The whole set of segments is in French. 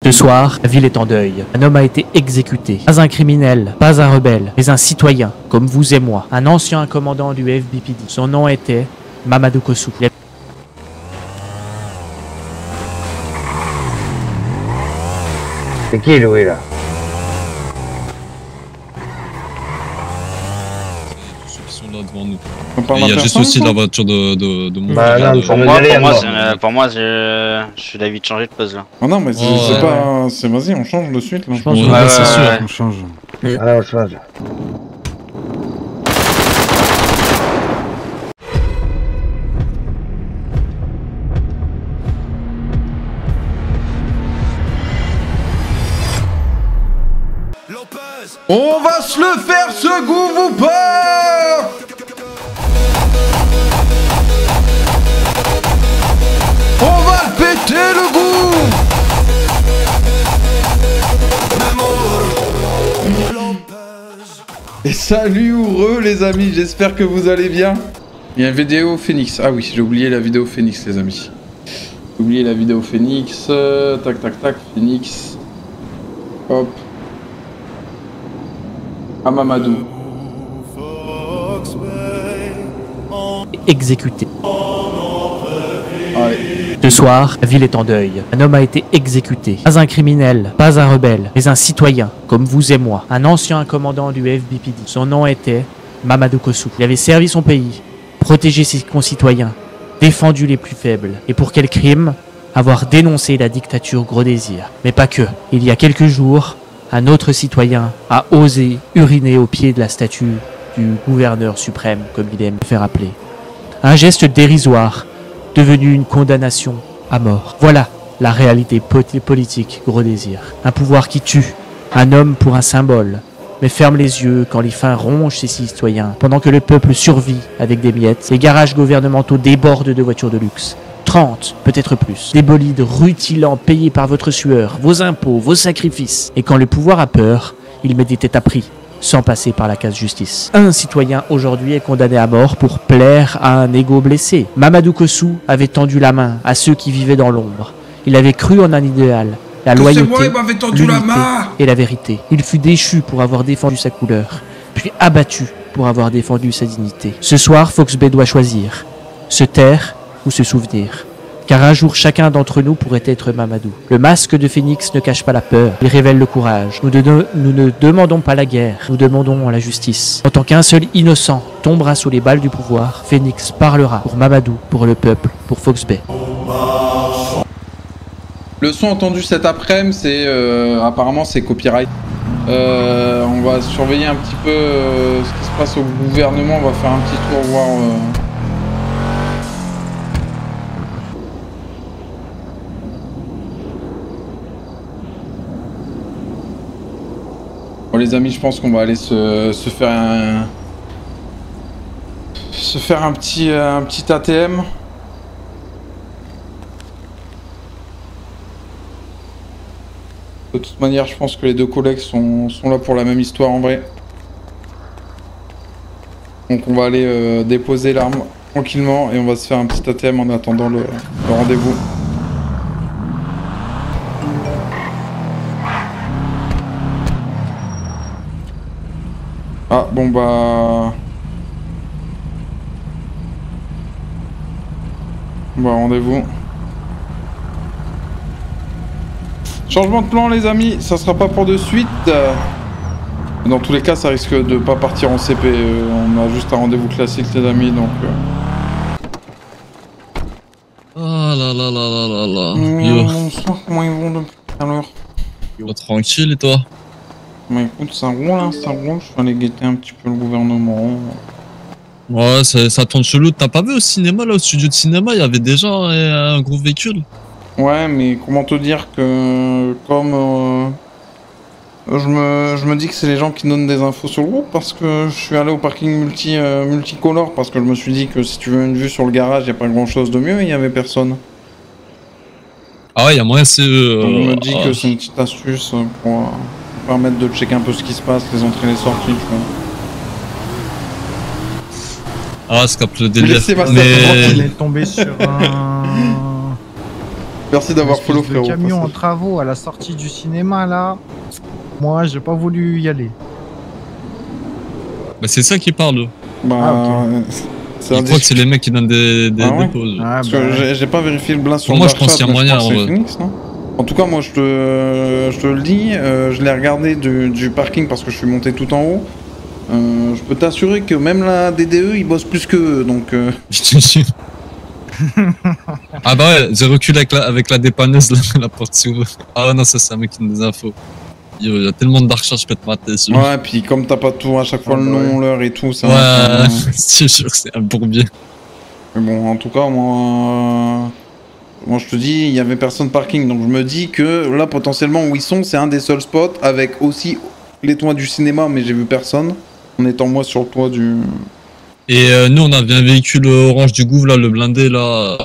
Ce soir, la ville est en deuil. Un homme a été exécuté. Pas un criminel, pas un rebelle, mais un citoyen, comme vous et moi. Un ancien commandant du FBPD. Son nom était Mamadou Kossou. C'est qui Louis là? Ils sont là devant nous. Il y a juste aussi la voiture de mon Bah frère. non, pour moi, je suis d'avis de changer de pose là. Oh non, mais c'est pas. C'est vas-y, on change de suite là. Je pense Ouais, c'est sûr. ouais. On change. Alors, on change. On va se le faire ce goût ou pas? On va le péter le goût. Et salut heureux les amis, j'espère que vous allez bien. Il y a une vidéo Phoenix. Ah oui, j'ai oublié la vidéo Phoenix les amis. J'ai oublié la vidéo Phoenix. Tac tac tac, Phoenix. Hop. À Mamadou. Exécuté. Allez. Ce soir, la ville est en deuil. Un homme a été exécuté. Pas un criminel, pas un rebelle, mais un citoyen, comme vous et moi. Un ancien commandant du FBPD. Son nom était Mamadou Kossou. Il avait servi son pays, protégé ses concitoyens, défendu les plus faibles. Et pour quel crime? Avoir dénoncé la dictature Gros Désir. Mais pas que. Il y a quelques jours, un autre citoyen a osé uriner au pied de la statue du gouverneur suprême, comme il aime le faire appeler. Un geste dérisoire, devenu une condamnation à mort. Voilà la réalité politique Gros Désir. Un pouvoir qui tue, un homme pour un symbole, mais ferme les yeux quand les fins rongent ses citoyens, pendant que le peuple survit avec des miettes. Les garages gouvernementaux débordent de voitures de luxe. 30, peut-être plus. Des bolides rutilants payés par votre sueur, vos impôts, vos sacrifices. Et quand le pouvoir a peur, il met des têtes à prix, sans passer par la case justice. Un citoyen aujourd'hui est condamné à mort pour plaire à un ego blessé. Mamadou Kossou avait tendu la main à ceux qui vivaient dans l'ombre. Il avait cru en un idéal, la loyauté, l'unité et la vérité. Il fut déchu pour avoir défendu sa couleur, puis abattu pour avoir défendu sa dignité. Ce soir, Fox Bay doit choisir, se taire ou se souvenir. Car un jour, chacun d'entre nous pourrait être Mamadou. Le masque de Phoenix ne cache pas la peur, il révèle le courage. Nous ne demandons pas la guerre, nous demandons la justice. En tant qu'un seul innocent tombera sous les balles du pouvoir, Phoenix parlera pour Mamadou, pour le peuple, pour Fox Bay. Le son entendu cet après-midi, c'est apparemment c'est copyright. On va surveiller un petit peu ce qui se passe au gouvernement. On va faire un petit tour voir. Bon, les amis, je pense qu'on va aller se faire un petit ATM. De toute manière, je pense que les deux collègues sont là pour la même histoire en vrai. Donc on va aller déposer l'arme tranquillement et on va se faire un petit ATM en attendant le rendez-vous. Ah bon bah... rendez-vous. Changement de plan les amis, ça sera pas pour de suite. Dans tous les cas ça risque de pas partir en CP. On a juste un rendez-vous classique les amis donc... Ah là là là là là là. Bonsoir, comment ils vont depuis tout à l'heure? Yo, tranquille et toi? Bah écoute, ça roule, hein, ça roule. Je vais aller guetter un petit peu le gouvernement. Ouais, ça tourne chelou. T'as pas vu au cinéma, là, au studio de cinéma, il y avait déjà un gros véhicule? Ouais, mais comment te dire que... Comme... je me dis que c'est les gens qui donnent des infos sur le groupe parce que je suis allé au parking multicolore parce que je me suis dit que si tu veux une vue sur le garage, il n'y a pas grand chose de mieux et il n'y avait personne. Ah ouais, il y a moyen c'est... je me dis que c'est une petite astuce pour permettre de checker un peu ce qui se passe, les entrées et les sorties, tu vois. Ah, c'est capte le délire. Mais... Il est tombé sur un... Merci d'avoir follow, Le frérot. camion en travaux à la sortie du cinéma, là. Moi, j'ai pas voulu y aller. Bah, c'est ça qui parle. Bah, Je crois que c'est les mecs qui donnent des ouais pauses. Parce que j'ai pas vérifié le blast sur moi, le je pense qu'il y a moyen. que c'est Phoenix, non en tout cas, moi, je te le dis, je l'ai regardé du parking parce que je suis monté tout en haut. Je peux t'assurer que même la DDE, ils bossent plus que eux, donc... Je te jure. Ah bah ouais, j'ai reculé avec la dépanneuse, là, la porte s'ouvre. Ah ouais, non, ça c'est un mec qui donne des infos. Il y a tellement de recherches, je peux te mater dessus. Ouais, puis comme t'as pas tout à chaque fois le nom, l'heure et tout, ça... Ouais, c'est sûr que c'est un bourbier. Mais bon, en tout cas, moi je te dis, il y avait personne parking, donc je me dis que là, potentiellement, où ils sont, c'est un des seuls spots, avec aussi les toits du cinéma, mais j'ai vu personne, en étant moi sur le toit du... Et nous, on avait un véhicule orange du Gouv, là, le blindé, là.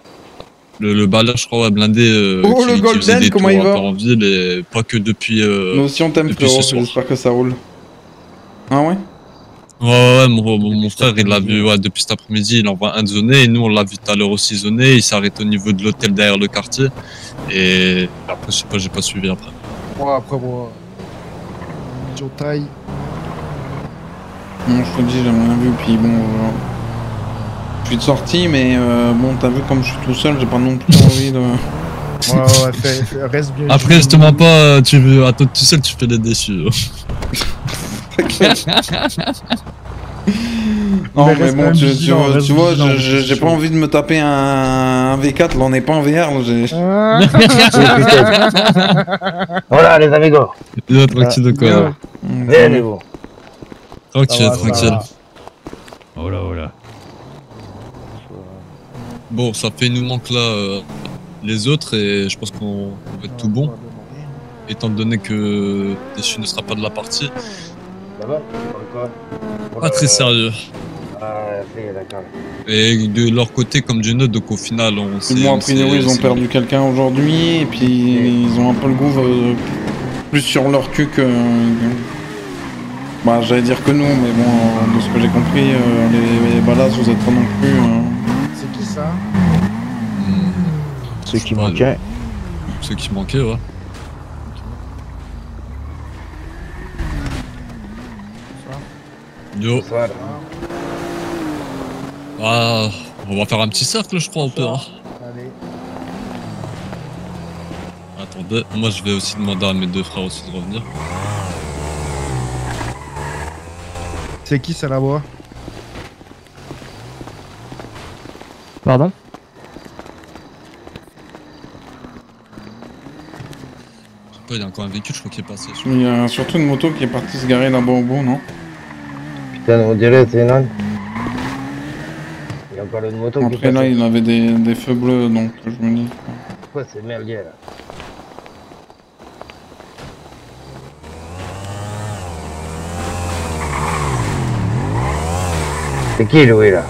Le balai, je crois, blindé. Le Golden, comment il va en ville, et pas que depuis. Nous aussi, on t'aime, frérot, j'espère que ça roule. Ah ouais? Ouais, mon frère, il l'a vu depuis cet après-midi, il envoie un zoné, et nous, on l'a vu tout à l'heure aussi zoné, il s'arrête au niveau de l'hôtel derrière le quartier, et après, je sais pas, j'ai pas suivi après. Ouais, après, moi. Joe taille. Bon, je te dis, j'ai rien vu, puis bon... Je suis de sortie, mais bon, t'as vu, comme je suis tout seul, j'ai pas non plus envie de... Ouais, reste bien. Après, je te mens pas, tu veux, à toi tout seul, tu fais des déçus. Non, mais bon, tu vois, j'ai pas envie de me taper un V4, là, on n'est pas en VR, là, Voilà, les amigos. Tranquille de quoi. Venez-vous. Tranquille. Oh là. Bon, ça fait, il nous manque là les autres, et je pense qu'on va être tout bon. Étant donné que Déchu ne sera pas de la partie. Ça va? Pas très sérieux. Ah, d'accord. Et de leur côté comme du nôtre, donc au final on s'est... Moi, a priori, ils ont perdu quelqu'un aujourd'hui, et puis ils ont un peu le goût plus sur leur cul que... Bah, j'allais dire que nous, mais bon, de ce que j'ai compris, les balas, vous êtes pas non plus... C'est qui ça? Ceux qui manquaient. Ceux qui manquaient, ouais. Yo. Ah, on va faire un petit cercle, je crois, au pire. Allez. Attendez, moi je vais aussi demander à mes deux frères aussi de revenir. C'est qui ça là-bas? Pardon? Il y a encore un véhicule, je crois, qui est passé. Il y a surtout une moto qui est partie se garer là-bas au bout, non? Putain, on dirait c'est non. Il y a encore une moto qui après là, il avait des feux bleus, donc je me dis... Pourquoi c'est merdier là? C'est qui Louis là?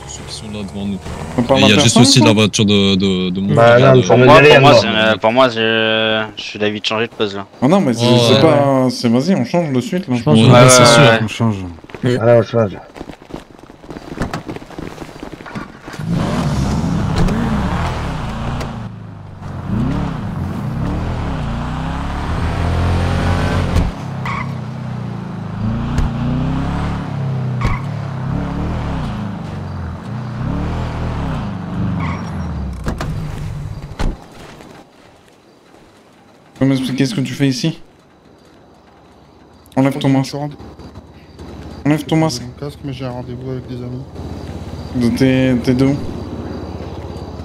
Ceux qui sont là devant nous. Et il y a juste aussi la voiture de mon Bah frère. non, ça me dit rien. Pour moi, je suis d'avis de changer de pose là. Ah non, mais c'est pas... Vas-y, on change de suite là. Je pense que c'est sûr. On change. Alors, on change. Tu peux m'expliquer ce que tu fais ici? Enlève Thomas. Enlève Thomas. J'ai mon casque, mais j'ai un rendez-vous avec des amis. T'es de où?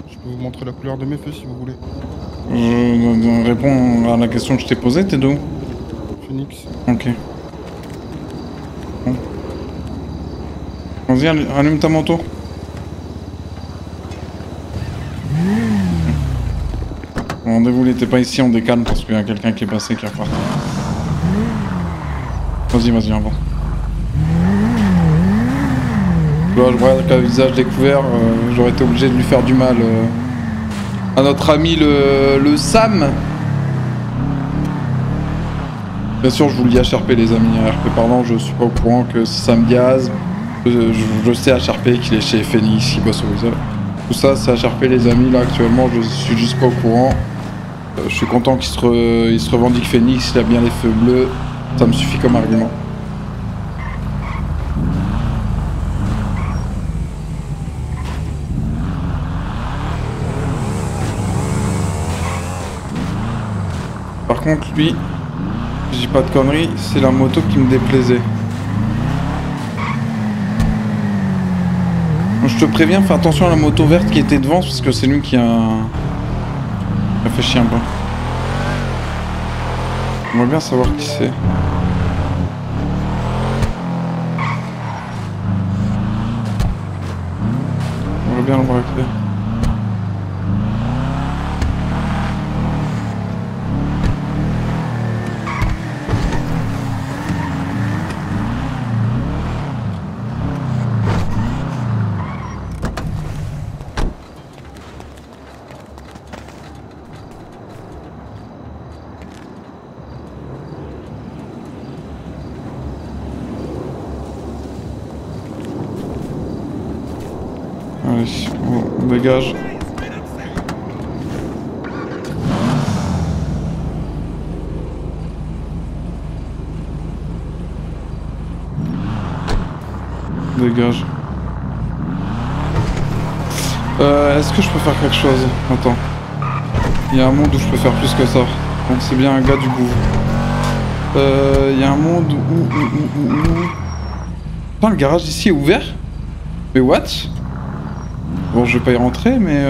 Je peux vous montrer la couleur de mes feux si vous voulez. Je réponds à la question que je t'ai posée, t'es de où? Phoenix. Ok. Bon. Vas-y, allume ta moto. Rendez-vous, il était pas ici, on décale parce qu'il y a quelqu'un qui est passé qui est reparti. Vas-y, avant. Là, je vois qu'à visage découvert, j'aurais été obligé de lui faire du mal à notre ami le Sam. Bien sûr, je vous le dis HRP les amis, RP parlant, je suis pas au courant que Sam Diaz Je sais HRP qu'il est chez Phoenix, qui bosse au Weasel. Tout ça, c'est HRP les amis, là actuellement, je suis juste pas au courant. Je suis content qu'il se revendique Phoenix, il a bien les feux bleus, ça me suffit comme argument. Par contre, lui, je dis pas de conneries, c'est la moto qui me déplaisait. Je te préviens, fais attention à la moto verte qui était devant, parce que c'est lui qui a fait chier un peu. J'aimerais bien savoir qui c'est. J'aimerais bien le braquer. Allez, on dégage. Dégage. Est-ce que je peux faire quelque chose? Attends. Il y a un monde où je peux faire plus que ça. Donc c'est bien un gars du Gouv. Il y a un monde où... Putain, le garage ici est ouvert? Mais what? Bon, je vais pas y rentrer, mais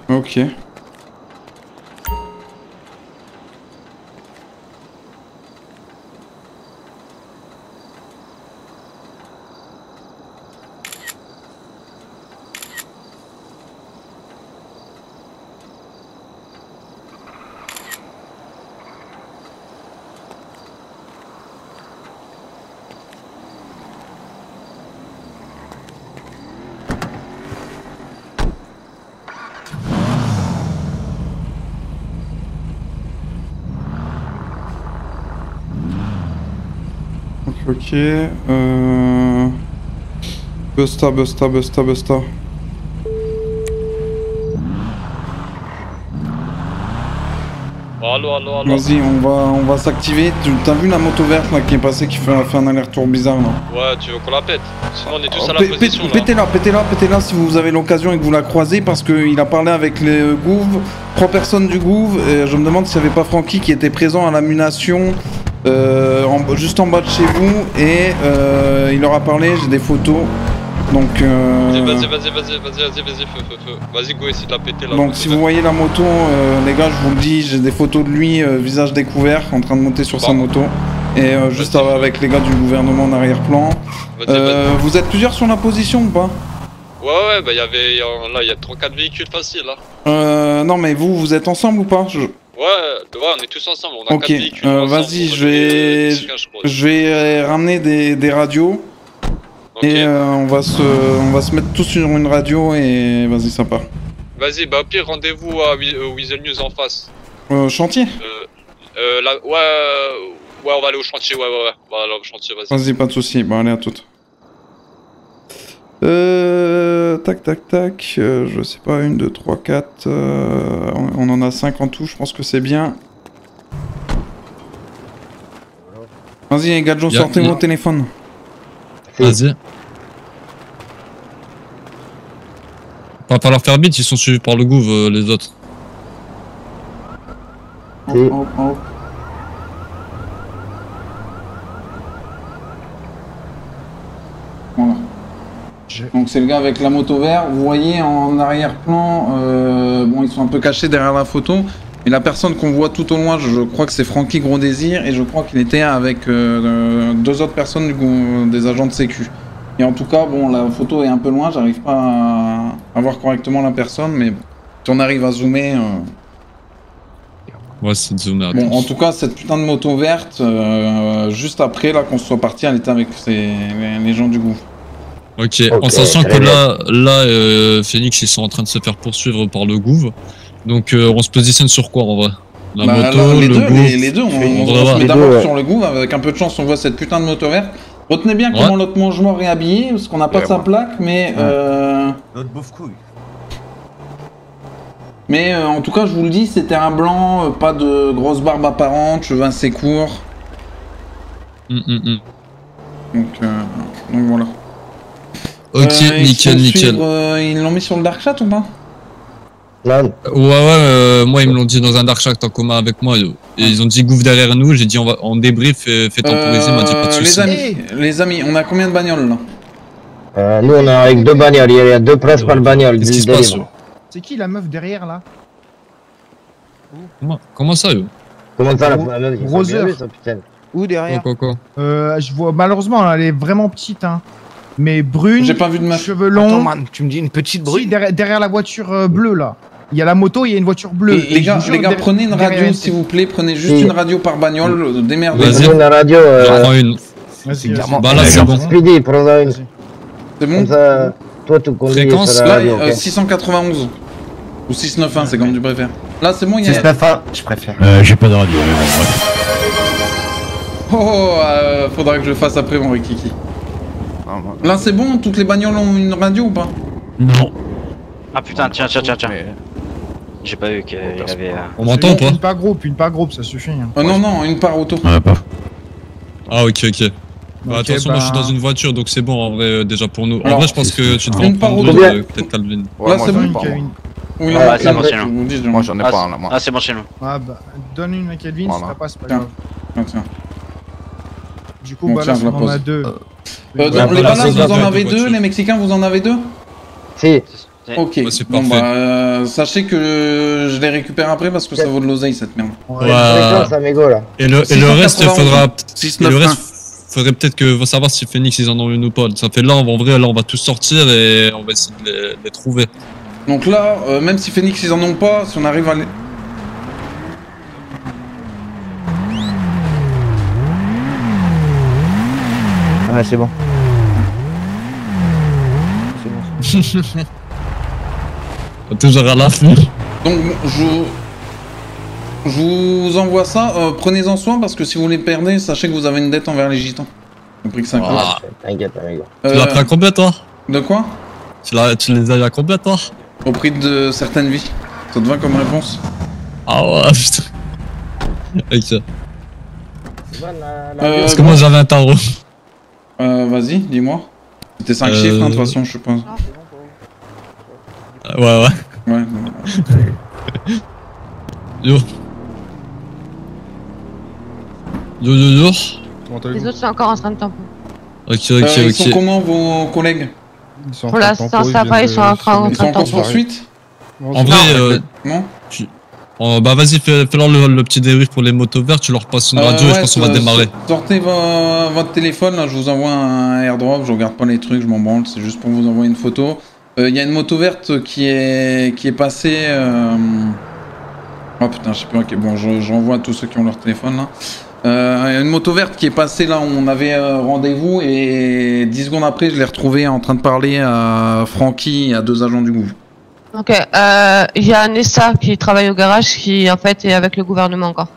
ok. Ok, Busta. Allo. Vas-y, on va s'activer. T'as vu la moto verte là qui est passée, qui fait un aller-retour bizarre là? Ouais, tu veux qu'on la pète? Sinon on est tous à la position là. Pétez-la si vous avez l'occasion et que vous la croisez, parce qu'il a parlé avec les Gouv, 3 personnes du Gouv, et je me demande s'il n'y avait pas Francky qui était présent à l'ammunition. Juste en bas de chez vous, et il leur a parlé, j'ai des photos, donc vas-y, feu. Vas-y, go, essaye de la péter là. Donc si vous voyez la moto, les gars, je vous le dis, j'ai des photos de lui, visage découvert, en train de monter sur sa moto, et juste avec les gars du gouvernement en arrière-plan. Vous êtes plusieurs sur la position ou pas? Ouais, bah il y a 3-4 véhicules faciles là. Non mais vous êtes ensemble ou pas? Ouais, on est tous ensemble, on a 4 véhicules. Vas-y, je vais ramener des radios. Okay. Et on va se mettre tous sur une radio et vas-y, ça part. Vas-y, bah au pire, rendez-vous à Weasel News en face. Chantier? Ouais, on va aller au chantier, ouais, on va aller au chantier, vas-y. Vas-y, pas de soucis, bon, allez, à toutes. Tac, je sais pas, 1, 2, 3, 4, on en a 5 en tout, je pense que c'est bien. Vas-y les gars, sortez vos téléphones. Vas-y. Va pas leur faire vite, ils sont suivis par le Gouv, les autres. Hop. Voilà. Donc c'est le gars avec la moto verte, vous voyez en arrière-plan, bon ils sont un peu cachés derrière la photo, mais la personne qu'on voit tout au loin, je crois que c'est Francky Gros Désir, et je crois qu'il était avec 2 autres personnes des agents de sécu. Et en tout cas, bon, la photo est un peu loin, j'arrive pas à voir correctement la personne, mais si on arrive à zoomer... Ouais, c'est de zoomer. Bon, en tout cas, cette putain de moto verte, juste après, là, qu'on soit parti, elle était avec les gens du Gouv. Ok, en sachant que là, Phoenix, ils sont en train de se faire poursuivre par le Gouv. Donc, on se positionne sur quoi en vrai? La moto, les le deux, Gouv. les deux, on se met d'abord sur le Gouv. Avec un peu de chance, on voit cette putain de moto verte. Retenez bien comment l'autre mange-mort est habillé, parce qu'on n'a pas sa plaque, mais... Notre bouffe couille. Mais en tout cas, je vous le dis, c'était un blanc, pas de grosse barbe apparente, cheveux assez courts. Donc voilà. Ok, nickel. Ils l'ont mis sur le dark chat ou pas? Non. Ouais, moi ils me l'ont dit dans un dark chat en commun avec moi. Et ils ont dit gouffre derrière nous, j'ai dit on débrief, fait temporiser, m'a dit pas de soucis. Les amis, on a combien de bagnoles là? Nous on est avec 2 bagnoles, il y a 2 principales bagnoles. Qu'est-ce qui se passe? C'est qui la meuf derrière là? Comment ça, yo? Comment ça la meuf? Roser. Où derrière? Quoi? Je vois, malheureusement, elle est vraiment petite, hein. Mais brune, j'ai pas vu de meuf. Cheveux longs. Attends, man, tu me dis une petite brune? Si, derrière la voiture bleue là. Il y a la moto, il y a une voiture bleue. Les gars, prenez une radio s'il vous plaît, prenez juste une radio par bagnole, démerdez. Vas-y, une radio. j'en prends une. Bah là c'est bon. Speedy, prends-en une. C'est bon? Comme ça, toi tu conduis Fréquence, sur la radio. Là, 691. Ou 691, c'est comme tu préfères. Là, c'est bon, il y a... 691, je préfère. J'ai pas de radio, faudra que je le fasse après, mon Rikiki. Là, c'est bon, toutes les bagnoles ont une radio ou pas? Non. Ah putain, tiens. J'ai pas vu qu'il y avait... On m'entend ou pas? Une par groupe, ça suffit. Hein. Non, une par auto. Ah ok. Bah, attention, moi je suis dans une voiture donc c'est bon en vrai déjà pour nous. Alors, en vrai, je pense que tu devrais une en prendre par deux, auto. peut-être Calvin. Là, c'est bon. Oui, Ah, c'est bon chez nous. Moi j'en ai pas un là, moi. Ah, c'est bon chez nous. Ah bah, donne une à Kelvin, si ça passe, pas Tiens. grave. Tiens. Du coup, bah là, je la on en pose. a 2. Les bananes, vous en avez 2, les Mexicains, vous en avez 2? Si. Ok, Ouais, c'est bon parfait. bah, sachez que je les récupère après parce que ça vaut de l'oseille cette merde. Fréquence, amigo là. Et le reste, il faudra... 691. Faudrait peut-être que savoir si Phoenix ils en ont une ou pas. Ça fait là, en vrai, là on va tous sortir et on va essayer de les trouver. Donc là, même si Phoenix ils en ont pas, si on arrive à les... Ouais, c'est bon. Toujours à l'affût. Donc je vous envoie ça, prenez-en soin parce que si vous les perdez, sachez que vous avez une dette envers les gitans. Au prix que ça coûte. T'inquiète, amigo. Tu l'as pris à combien toi? De quoi? Tu les as eu à combien toi? Au prix de certaines vies. Ça te va comme réponse? Ah ouais, putain. Ok. Parce que bon. moi j'avais un tarot. Vas-y, dis-moi. C'était 5 chiffres, hein, de toute façon, je suppose. Ouais. Ouais. Yo. Les autres sont encore en train de tamponner. Ok. Ils sont comment vos collègues? Pour l'instant, ça va, ils sont en train de Ils sont en tamponner. poursuite? En vrai, non. Bah vas-y, fais-leur le petit débrief pour les motos vertes, tu leur passes une radio et je pense qu'on va démarrer. Sortez votre téléphone, là je vous envoie un airdrop, je regarde pas les trucs, je m'en branle, c'est juste pour vous envoyer une photo. Il y a une moto verte qui est passée... Oh putain, je sais pas, ok, bon, j'envoie à tous ceux qui ont leur téléphone là. Une moto verte qui est passée là où on avait rendez-vous et 10 secondes après je l'ai retrouvé en train de parler à Francky et à 2 agents du gouv. Ok, il y a Nessa qui travaille au garage qui en fait est avec le gouvernement encore.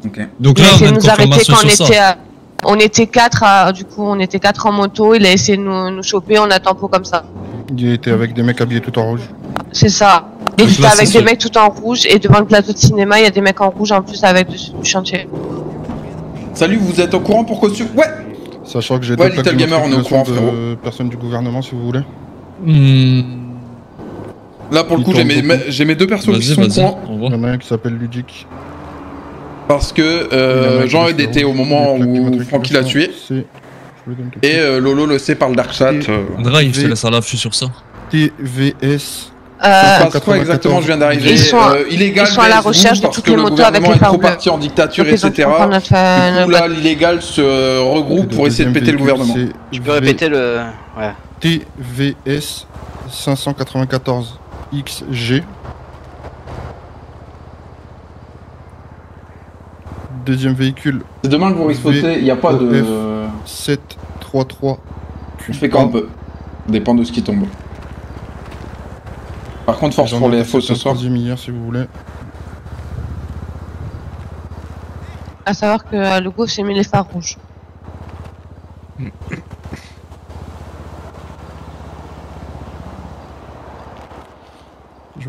Ok. Donc là, on a une confirmation sur ça. On était 4, du coup on était 4 en moto, il a essayé de nous choper en tempo comme ça. Il était avec des mecs habillés tout en rouge. C'est ça. Il était avec des mecs tout en rouge et devant le plateau de cinéma il y a des mecs en rouge en plus avec du chantier. Salut, vous êtes au courant pour costume? Ouais. Sachant que j'ai deux plaques de personnes du gouvernement si vous voulez. Là pour le coup j'ai mes 2 persos qui sont au courant. Il y en a un qui s'appelle Ludic. Parce que Jean-Ed était au moment où Francky l'a tué. Et Lolo le sait par le dark chat. André, il se laisse à l'affût sur ça. TVS. Ça passe quoi exactement? Je viens d'arriver. Illégal. Ils sont à la recherche de toutes les motos avec les phares bleus. Parti en dictature, etc. Du coup là l'illégal se regroupe pour essayer de péter le gouvernement. Tu peux répéter le... Ouais. TVS 594 XG. Deuxième véhicule. C'est demain que vous respectez, il n'y a pas de... 733. On fait quand on peut. Dépend de ce qui tombe. Par contre, force pour les faux ce soir. Hier, si vous voulez. À savoir que le gauche s'est mis les phares rouges.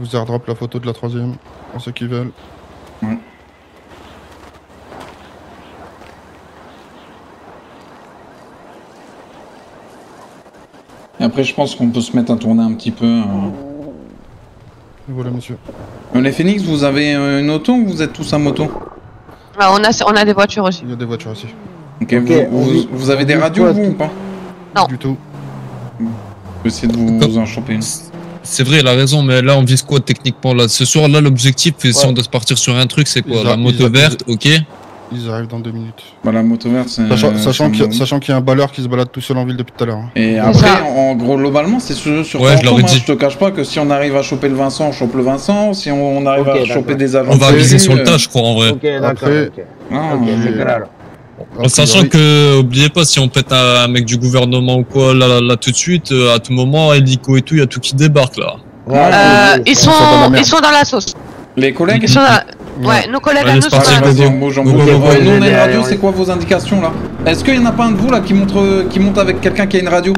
vous airdrop la photo de la troisième, pour ceux qui veulent. Ouais. Et après, je pense qu'on peut se mettre à tourner un petit peu. Voilà, monsieur. Les Phoenix, vous avez une auto ou vous êtes tous à moto? On a des voitures aussi. Il y a des voitures aussi. Ok, vous avez des radios, vous, ou pas? Non. Du tout. Je vais essayer de vous en choper une. C'est vrai, il a raison, mais là, on vise quoi techniquement là? Ce soir, là, l'objectif, si on doit se partir sur un truc, c'est quoi? La moto verte, ok? Ils arrivent dans 2 minutes. Bah, la moto verte, c'est... Sachant qu'il y a un baleur qui se balade tout seul en ville depuis tout à l'heure. Et après, en gros, globalement, c'est sur ouais, je leur ai dit. Je te cache pas que si on arrive à choper le Vincent, on chope le Vincent. Si on arrive à choper des agents... On va viser sur le tas, je crois, en vrai. Ok, d'accord, ok. Ok, c'est clair, alors. En sachant que, oubliez pas, si on pète un mec du gouvernement ou quoi, là tout de suite, à tout moment, hélico et tout, il y a tout qui débarque, là. Ils sont dans la sauce. Les collègues? Ils sont dans... Ouais, nos collègues à nous sont dans la sauce. Nous, on a une radio, c'est quoi vos indications, là? Est-ce qu'il y en a pas un de vous, là, qui monte avec quelqu'un qui a une radio?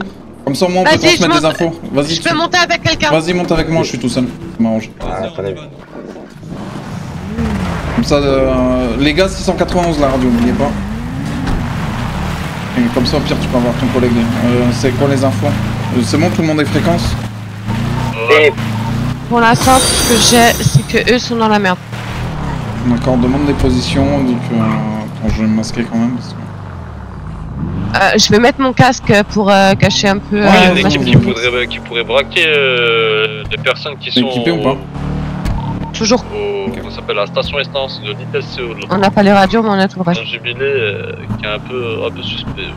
Comme ça, au moins, on peut transmettre des infos. Vas-y. Je peux monter avec quelqu'un. Vas-y, monte avec moi, je suis tout seul. Ça m'arrange. Comme ça, les gars, 691, la radio, n'oubliez pas. Et comme ça, au pire, tu peux avoir ton collègue. C'est quoi les infos? C'est bon, tout le monde est fréquence? Et pour l'instant, tout ce que j'ai, c'est que eux sont dans la merde. D'accord, on demande des positions, on dit que... Attends, je vais me masquer quand même. Parce que... je vais mettre mon casque pour cacher un peu... Ouais, il y a une équipe qui pourrait braquer des personnes qui sont... Équipées ou pas? Toujours. Comment ça s'appelle? La station essence de l'ITS Séoul. On n'a pas les radios, mais on a tout le reste. Un jubilé qui est un peu suspect.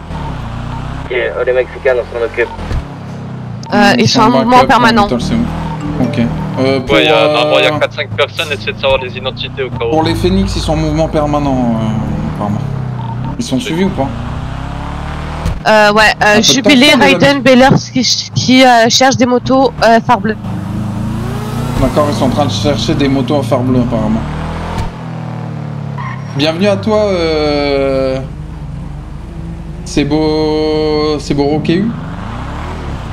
Ok, les Mexicains, on s'en occupe. Ils sont en mouvement permanent. Ok. Ouais, normalement il y a 4-5 personnes, essayez de savoir les identités au cas où. Pour les Phoenix, ils sont en mouvement permanent, apparemment. Ils sont suivis ou pas? Ouais, Jubilé, Raiden, Bellers qui cherchent des motos phare bleu. D'accord, ils sont en train de chercher des motos à phare bleu, apparemment. Bienvenue à toi, C'est beau Rokeu.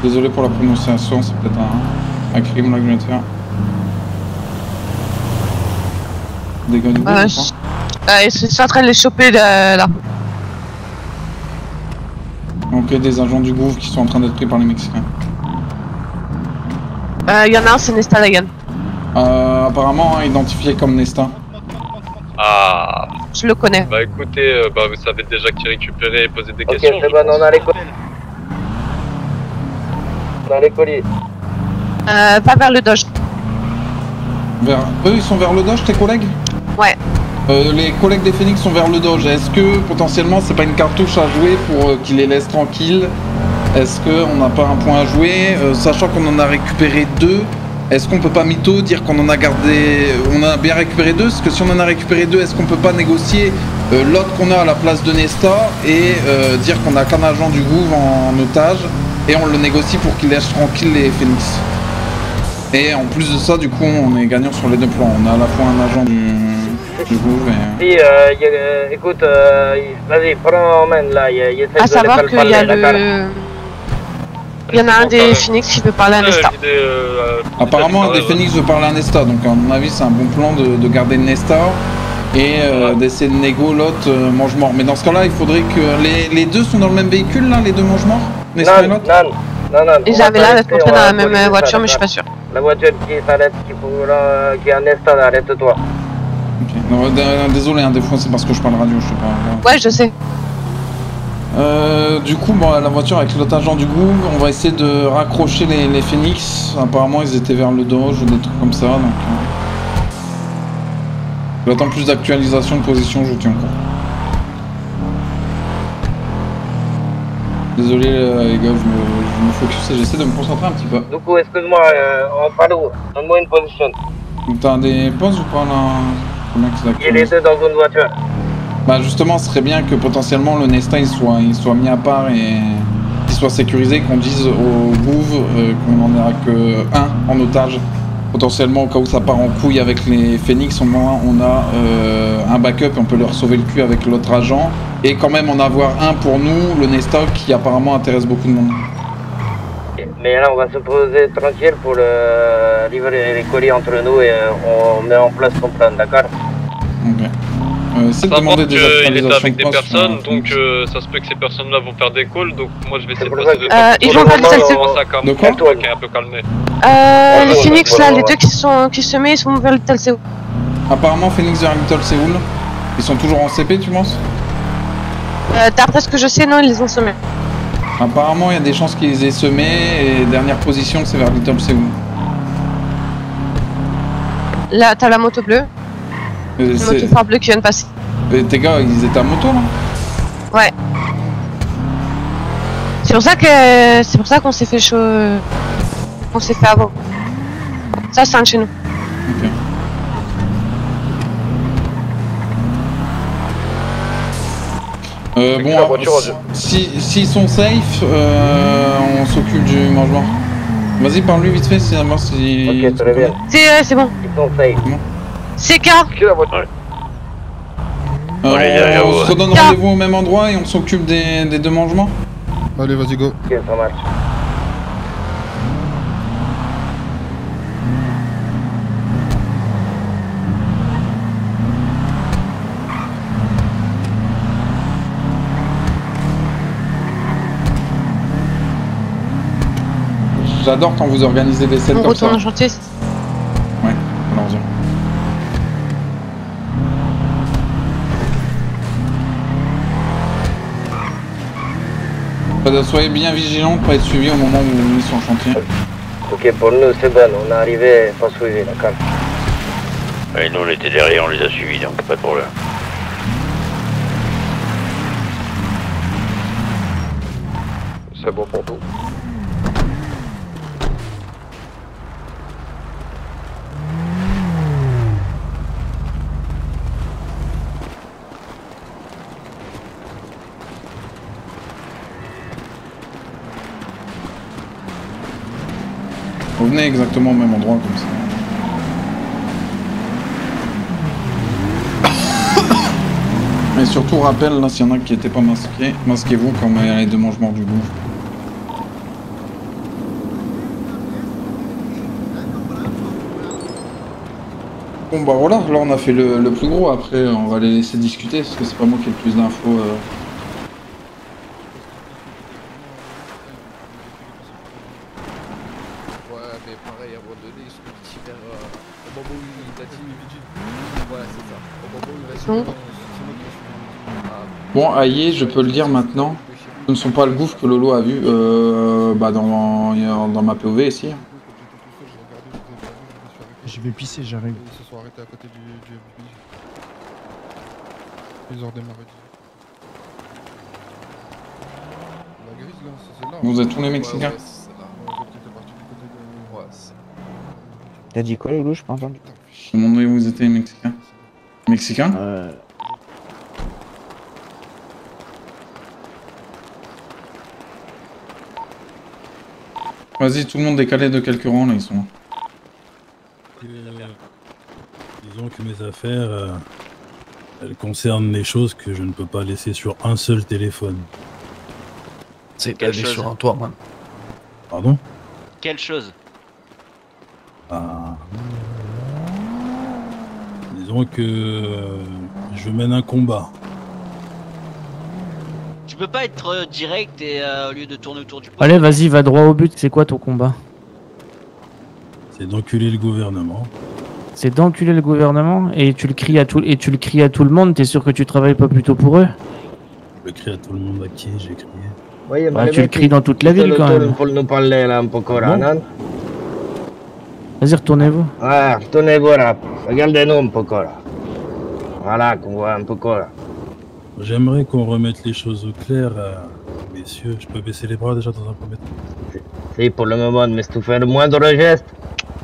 Désolé pour la prononciation, c'est peut-être un crime là que je viens de faire. Des gars du groupe, ils sont en train de les choper là. Ok, des agents du gouv qui sont en train d'être pris par les Mexicains. Il y en a un, c'est Nesta Lagan. Apparemment identifié comme Nesta. Ah. Je le connais. Bah écoutez, vous savez déjà qui récupérer et poser des questions. Ok, c'est bon, on a les colis. On a les colis. Pas vers le Dodge. Eux, ils sont vers le Dodge, tes collègues? Ouais. Les collègues des Phoenix sont vers le Dodge. Est-ce que potentiellement c'est pas une cartouche à jouer pour qu'ils les laissent tranquilles? Est-ce qu'on n'a pas un point à jouer? Sachant qu'on en a récupéré 2, est-ce qu'on peut pas mytho dire qu'on en a gardé... On a bien récupéré 2, parce que si on en a récupéré 2, est-ce qu'on peut pas négocier l'autre qu'on a à la place de Nesta et dire qu'on a qu'un agent du gouv en otage et on le négocie pour qu'il laisse tranquille les Phoenix? Et en plus de ça, du coup, on est gagnant sur les deux plans. On a à la fois un agent du gouv et... Oui, écoute, vas-y, prends en main là, à savoir qu'il y a le... Il y en a un des Phoenix qui veut parler à Nesta. Apparemment, un des Phoenix veut parler à Nesta, donc à mon avis, c'est un bon plan de garder Nesta et d'essayer de négo l'autre mange-mort. Mais dans ce cas-là, il faudrait que... Les deux sont dans le même véhicule, là, les deux mange-morts? Nesta et l'autre? Non. Ils avaient l'air d'être rentrés dans la même voiture, mais je suis pas sûr. La voiture qui s'arrête, qui est à Nesta, arrête-toi. Ok, non, désolé, hein, des fois c'est parce que je parle radio, je sais pas. Ouais, je sais. Du coup, bon, la voiture avec l'autre agent du gouv, on va essayer de raccrocher les Phoenix. Apparemment, ils étaient vers le Dodge ou des trucs comme ça, donc... J'attends plus d'actualisation de position, je vous tiens au courant. Désolé les gars, je me focus et j'essaie de me concentrer un petit peu. Du coup, excuse-moi, on parle où? Donne-moi une position. T'as des pauses ou pas là? Il y a les deux dans une voiture. Bah justement, ce serait bien que potentiellement le Nesta il soit mis à part et qu'il soit sécurisé, qu'on dise au gouv qu'on n'en aura que un en otage. Potentiellement au cas où ça part en couille avec les Phoenix, au moins on a un backup, on peut leur sauver le cul avec l'autre agent. Et quand même en avoir un pour nous, le Nesta qui apparemment intéresse beaucoup de monde. Mais là, on va se poser tranquille pour livrer les colis entre nous et on met en place ton plan, d'accord? Ok. C'est de Ça demander montre des qu'il était actualisations avec de des poste, personnes, donc ça se peut que ces personnes-là vont faire des calls, donc moi je vais essayer de pour passer ça deux ils vont faire des on calls, commence à calmer. De quoi? Ok, un peu calmé. Les Phoenix là, les deux qui se mettent, ils sont vers le Talseo. Apparemment, Phoenix vers Little Séoul. Ils sont toujours en CP, tu penses? D'après ce que je sais, non, ils les ont semés. Apparemment, il y a des chances qu'ils les aient semés et dernière position, c'est vers Little Séoul. Là, t'as la moto bleue. La moto phare bleue qui vient de passer. Et tes gars, ils étaient à moto là? Ouais. C'est pour ça qu'on s'est fait chaud. On s'est fait avant. Ça, c'est un de chez nous. Ok. Bon, s'ils sont safe, on s'occupe du mangement. Vas-y, parle-lui vite fait, c'est à voir si... Ok, très bien. C'est bon. Ils sont safe. C'est K. On se redonne rendez-vous au même endroit et on s'occupe des deux mangements. Allez, vas-y, go. Ok, ça marche. J'adore quand vous organisez des scènes On comme ça. retourne en chantier. Ouais, allons-y. Soyez bien vigilants pour être suivis au moment où ils sont en chantier. Ok, pour nous c'est bon, on est arrivé pas suivi, d'accord. Et nous on était derrière, on les a suivis, donc pas de problème. C'est bon pour tout. Revenez exactement au même endroit comme ça. Et surtout rappel, là s'il y en a qui n'étaient pas masqués, masquez-vous quand il y a les deux mangements du gouffre. Bon bah voilà, là on a fait le plus gros, après on va les laisser discuter parce que c'est pas moi qui ai le plus d'infos. Ouais, mais pareil, à un moment donné, ce petit vers au moment où il a dit ouais, c'est ça. Au moment où il a dit Bon, Aïe, je peux le dire maintenant, ce ne sont pas le gouffre que Lolo a vu dans ma POV ici. Je vais pisser, j'arrive. Ils se sont arrêtés à côté du FBPJ. Ils ont redémarré. La grise là, c'est celle-là. Vous êtes tous les Mexicains? T'as dit quoi, Lolo? Je pas entendu. Je me demandais où vous étiez, les Mexicains. Mexicains? Vas-y, tout le monde décalé de quelques rangs, là, ils sont là. Disons que mes affaires, elles concernent des choses que je ne peux pas laisser sur un seul téléphone. C'est quelle chose sur un toit, man. Pardon? Quelle chose? Disons que je mène un combat. Tu peux pas être direct et au lieu de tourner autour du pot. Allez, vas-y, va droit au but. C'est quoi ton combat? C'est d'enculer le gouvernement. C'est d'enculer le gouvernement et tu le cries à tout le monde. T'es sûr que tu travailles pas plutôt pour eux? Je le crie à tout le monde à qui j'ai crié. Oui, bah, tu le cries dans toute la ville quand même. Pour nous parler là un peu là, non? Vas-y, retournez-vous. Ouais, retournez-vous là. Regardez-nous un peu là. Voilà, qu'on voit un peu là. J'aimerais qu'on remette les choses au clair, messieurs. Je peux baisser les bras déjà dans un premier temps. Si, pour le moment, mais si tu fais le moindre geste,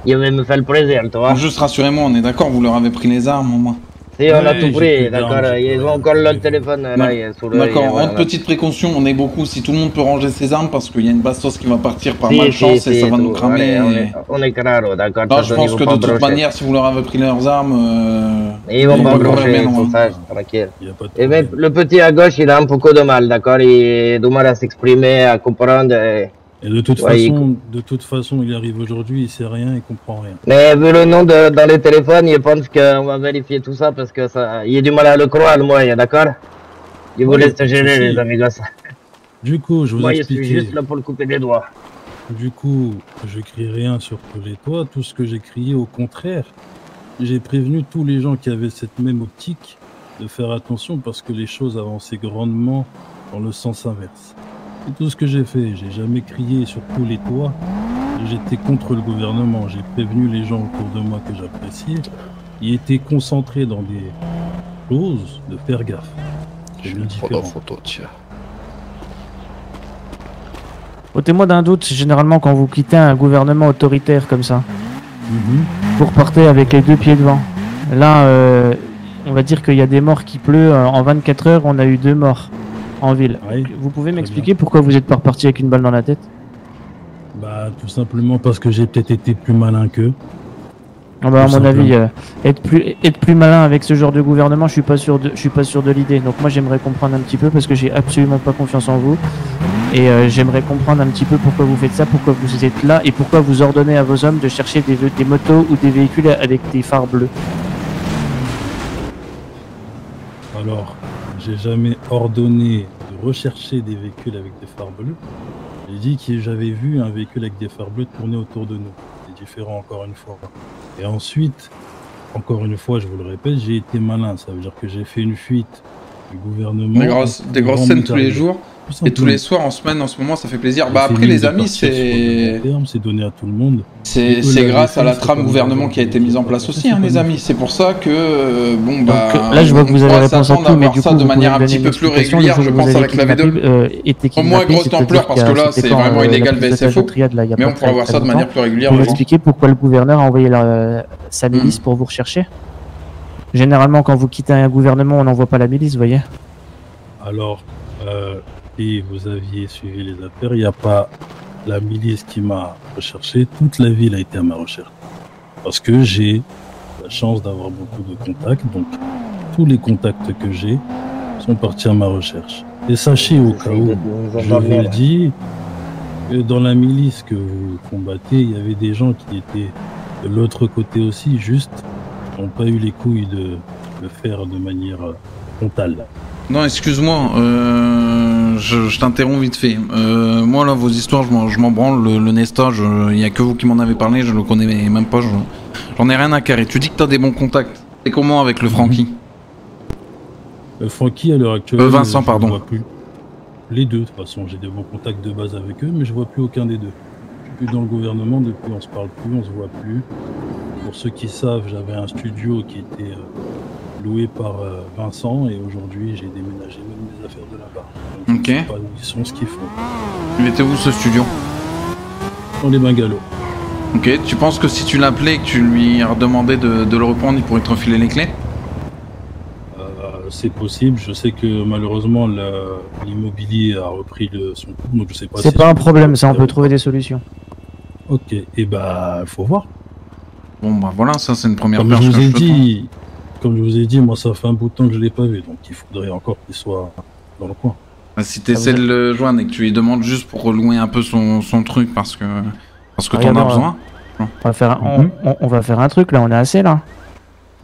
il va me faire le plaisir, tu vois. Juste rassurez-moi, on est d'accord, vous leur avez pris les armes au moins? Si, on a tout pris, d'accord. Ils ont encore le téléphone là, il est sous le. D'accord, en petite précaution, on est beaucoup. Si tout le monde peut ranger ses armes, parce qu'il y a une bastos qui va partir par malchance et ça va nous cramer. Allez, on est claro, d'accord. Non, je pense que de toute manière, si vous leur avez pris leurs armes. Ils vont pas brocher, tranquille. Et même le petit à gauche, il a un peu de mal, d'accord. Il a du mal à s'exprimer, à comprendre. Et de toute façon, il arrive aujourd'hui, il sait rien, il comprend rien. Mais vu le nom dans les téléphones, je pense qu'on va vérifier tout ça parce que ça, il y a du mal à le croire, moi, d'accord? Je vous laisse gérer, les amis gosses. Du coup, je vous moi, explique. Je suis juste là pour le couper des doigts. Du coup, je crie rien sur tous les toits. Tout ce que j'ai crié, au contraire, j'ai prévenu tous les gens qui avaient cette même optique de faire attention parce que les choses avançaient grandement dans le sens inverse. C'est tout ce que j'ai fait. J'ai jamais crié sur tous les toits. J'étais contre le gouvernement. J'ai prévenu les gens autour de moi que j'appréciais. Ils étaient concentrés dans des choses de faire gaffe. Je vais prendre en photo, tiens. Ôtez-moi d'un doute, généralement quand vous quittez un gouvernement autoritaire comme ça, vous repartez avec les deux pieds devant. Là, on va dire qu'il y a des morts qui pleut. En 24 heures, on a eu 2 morts en ville. Oui, vous pouvez m'expliquer pourquoi vous êtes pas reparti avec une balle dans la tête? Bah, tout simplement parce que j'ai peut-être été plus malin qu'eux. Ah bah, à mon avis, être plus malin avec ce genre de gouvernement, je suis pas sûr de l'idée. Donc moi, j'aimerais comprendre un petit peu parce que j'ai absolument pas confiance en vous. Et j'aimerais comprendre un petit peu pourquoi vous faites ça, pourquoi vous êtes là et pourquoi vous ordonnez à vos hommes de chercher des motos ou des véhicules avec des phares bleus. Alors, j'ai jamais ordonné de rechercher des véhicules avec des phares bleus. J'ai dit que j'avais vu un véhicule avec des phares bleus tourner autour de nous. C'est différent encore une fois. Et ensuite, encore une fois, je vous le répète, j'ai été malin. Ça veut dire que j'ai fait une fuite du gouvernement. Des grosses scènes tous les jours. Et tous les soirs, en semaine, en ce moment, ça fait plaisir. Bah après, les amis, c'est donné à tout le monde. C'est grâce à la trame gouvernement qui a été mise en place aussi, hein, les amis. C'est pour ça que, bon, bah... Donc, là, je vois que vous avez réponse à tout, mais du coup, de manière un petit peu plus régulière, je pense, avec la V2. Au moins grosse ampleur, parce que là, c'est vraiment illégal VSFO. Mais on pourra voir ça de manière plus régulière. Vous m'expliquez pourquoi le gouverneur a envoyé sa milice pour vous rechercher? Généralement, quand vous quittez un gouvernement, on n'envoie pas la milice, vous voyez? Alors, si vous aviez suivi les affaires, il n'y a pas la milice qui m'a recherché, toute la ville a été à ma recherche. Parce que j'ai la chance d'avoir beaucoup de contacts, donc tous les contacts que j'ai sont partis à ma recherche. Et sachez au cas où, je vous le dis, que dans la milice que vous combattez, il y avait des gens qui étaient de l'autre côté aussi, juste, n'ont pas eu les couilles de le faire de manière frontale. Non, excuse-moi, je t'interromps vite fait. Moi, là, vos histoires, je m'en branle. Le Nesta, il n'y a que vous qui m'en avez parlé, je le connais même pas. J'en ai rien à carrer. Tu dis que t'as des bons contacts. C'est comment avec le Francky? Le Francky, à l'heure actuelle... Vincent, pardon. Je vois plus. Les deux, de toute façon. J'ai des bons contacts de base avec eux, mais je vois plus aucun des deux. Je suis plus dans le gouvernement, depuis on se parle plus, on se voit plus. Pour ceux qui savent, j'avais un studio qui était... loué par Vincent, et aujourd'hui j'ai déménagé même mes affaires de là-bas. Ok. Je sais pas où ils sont, ce qu'ils font. Il était où ce studio? Dans les bungalows. Ok, tu penses que si tu l'appelais et que tu lui redemandais de le reprendre, il pourrait te refiler les clés? C'est possible, je sais que malheureusement l'immobilier a repris son cours, donc je sais pas. C'est pas un problème, ça, on peut trouver des solutions. Ok, et bah faut voir. Bon bah voilà, ça c'est une première perche. Comme je vous ai dit, moi ça fait un bout de temps que je l'ai pas vu, donc il faudrait encore qu'il soit dans le coin. Bah, si tu essaies de le joindre et que tu lui demandes juste pour relouer un peu son truc parce que t'en as besoin. On va faire un truc là, on est assez là.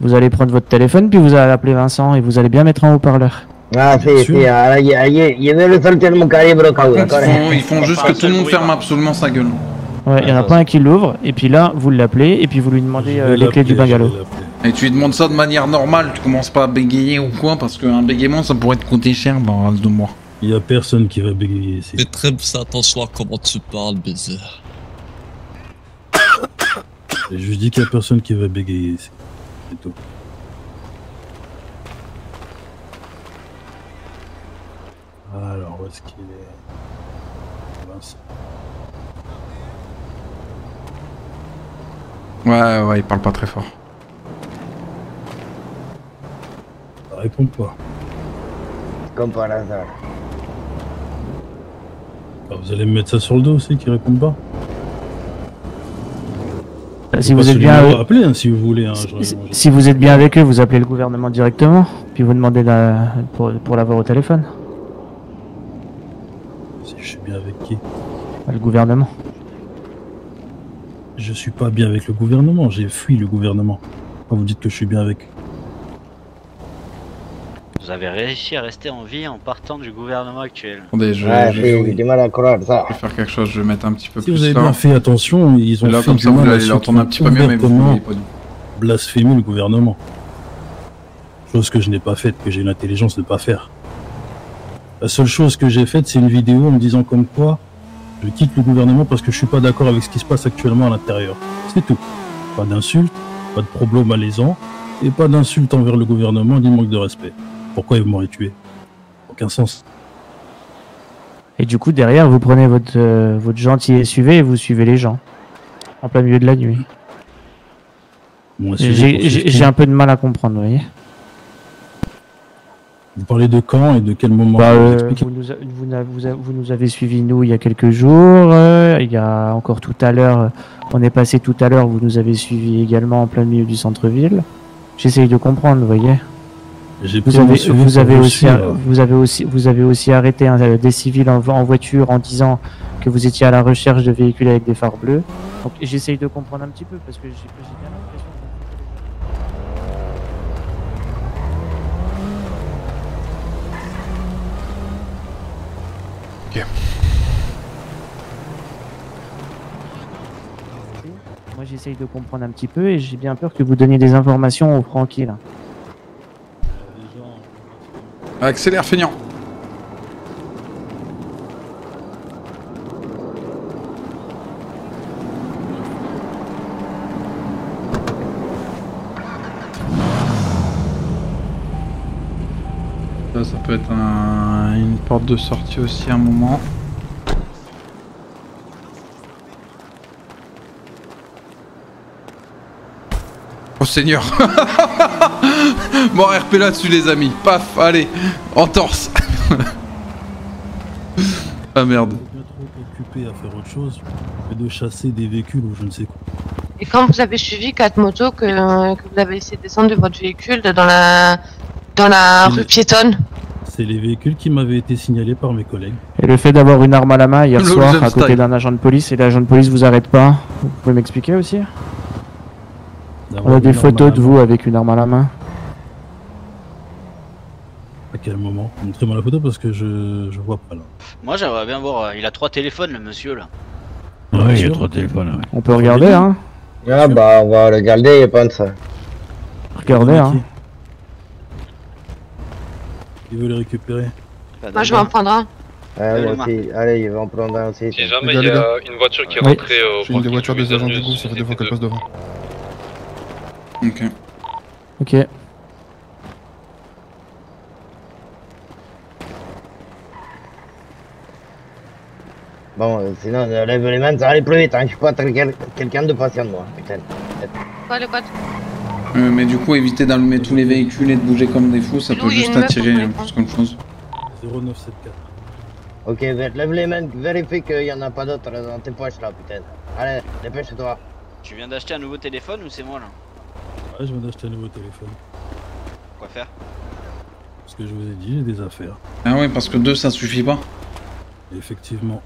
Vous allez prendre votre téléphone puis vous allez appeler Vincent et vous allez bien mettre en haut-parleur. Ah si, je vais le sortir mon calibre au cas où. Ils font juste que tout le monde ferme absolument sa gueule. Ouais, il y en a pas un qui l'ouvre, et puis là, vous l'appelez, et puis vous lui demandez les clés du bungalow. Et tu lui demandes ça de manière normale, tu commences pas à bégayer ou quoi, parce qu'un bégaiement ça pourrait te coûter cher dans reste de moi. Il y a personne qui va bégayer ici. Fais très attention à comment tu parles, baiser. Et je dis qu'il y a personne qui va bégayer ici. C'est tout. Alors, où est-ce qu'il est? Mince. Ouais, il parle pas très fort. Ça répond pas. Comme par hasard. Alors, vous allez me mettre ça sur le dos aussi, qui répond pas? Si vous êtes bien appeler, hein, si vous voulez. Hein, si vous êtes bien avec eux, vous appelez le gouvernement directement, puis vous demandez pour l'avoir au téléphone. Si je suis bien avec qui? Le gouvernement. Je suis pas bien avec le gouvernement, j'ai fui le gouvernement. Quand vous dites que je suis bien avec... Vous avez réussi à rester en vie en partant du gouvernement actuel. Attendez, j'ai du mal à croire ça. Je vais faire quelque chose, je vais mettre un petit peu Si plus vous avez là. bien fait attention, ils ont là, fait comme du ça, vous mal à allez ceux l'entendre un qui petit peu mieux, mais vous ouvertement voyez pas du blasphémer le gouvernement. Chose que je n'ai pas faite, que j'ai l'intelligence de pas faire. La seule chose que j'ai faite, c'est une vidéo en me disant comme quoi je quitte le gouvernement parce que je suis pas d'accord avec ce qui se passe actuellement à l'intérieur. C'est tout. Pas d'insultes, pas de propos malaisants, et pas d'insultes envers le gouvernement ni manque de respect. Pourquoi ils m'auraient tué? Aucun sens. Et du coup, derrière, vous prenez votre gentil SUV et vous suivez les gens. En plein milieu de la nuit. J'ai un peu de mal à comprendre, vous voyez. Vous parlez de quand et de quel moment? Vous nous avez suivis, nous, il y a quelques jours. Il y a encore tout à l'heure, on est passé tout à l'heure, vous nous avez suivis également en plein milieu du centre-ville. J'essaye de comprendre, vous voyez. Vous avez aussi arrêté des civils en voiture en disant que vous étiez à la recherche de véhicules avec des phares bleus. Donc j'essaye de comprendre un petit peu parce que j'ai bien l'impression que... Ok. Moi j'essaye de comprendre un petit peu et j'ai bien peur que vous donniez des informations aux Franquis là. Accélère, feignant. Ça peut être une porte de sortie aussi à un moment. Oh Seigneur. Bon, RP là-dessus les amis. Paf, allez, en torse. Ah merde. Je suis trop occupé à faire autre chose que de chasser des véhicules ou je ne sais quoi. Et quand vous avez suivi 4 motos, que vous avez essayé de descendre de votre véhicule dans la rue piétonne. C'est les véhicules qui m'avaient été signalés par mes collègues. Et le fait d'avoir une arme à la main hier soir à côté d'un agent de police et l'agent de police vous arrête pas, vous pouvez m'expliquer aussi? On a des photos de vous avec une arme à la main. À quel moment? Montrez-moi la photo parce que je vois pas là. Moi j'aimerais bien voir, il a 3 téléphones le monsieur là. Ouais, il y a 3 téléphones. Ouais. On peut regarder hein? Ah bah on va regarder, je pense. Regardez hein. Il veut les récupérer. Moi je vais en prendre un. Moi aussi. Allez, il va en prendre un aussi. Si jamais il y a une voiture qui est rentrée au j'ai une des voitures des agents du groupe, ça fait 2 fois qu'elle passe devant. Ok. Ok. Bon, sinon, lève les mains, ça va aller plus vite, hein. Je suis pas quelqu'un de patient, moi, putain. Quoi, le code? Mais du coup, éviter d'allumer tous les véhicules et de bouger comme des fous, ça peut juste attirer plus qu'autre chose. 0974. Ok, lève les mains, vérifie qu'il y en a pas d'autres dans tes poches là, putain. Allez, dépêche-toi. Tu viens d'acheter un nouveau téléphone ou c'est moi là? Ouais, je viens d'acheter un nouveau téléphone. Quoi faire? Parce que je vous ai dit, j'ai des affaires. Ah ouais, parce que 2 ça suffit pas. Effectivement.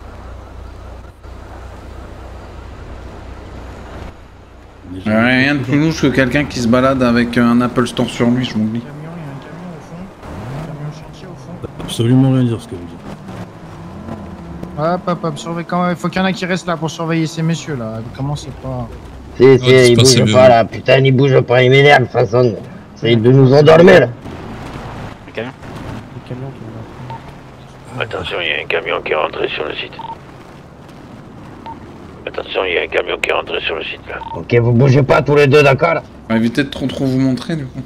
Rien de plus louche que quelqu'un qui se balade avec un Apple Store sur lui, je m'oublie. Absolument rien dire ce que vous dites. Hop, surveille quand même. Il faut qu'il y en a qui restent là pour surveiller ces messieurs là. Commencez pas. Si, il bouge pas là, putain, il bouge pas, il m'énerve de toute façon. C'est de nous endormir. Le camion? Le camion qui est Attention, il y a un camion qui est rentré sur le site. Attention, il y a un camion qui est rentré sur le site là. Ok, vous bougez pas tous les deux, d'accord? On va éviter de trop vous montrer du coup.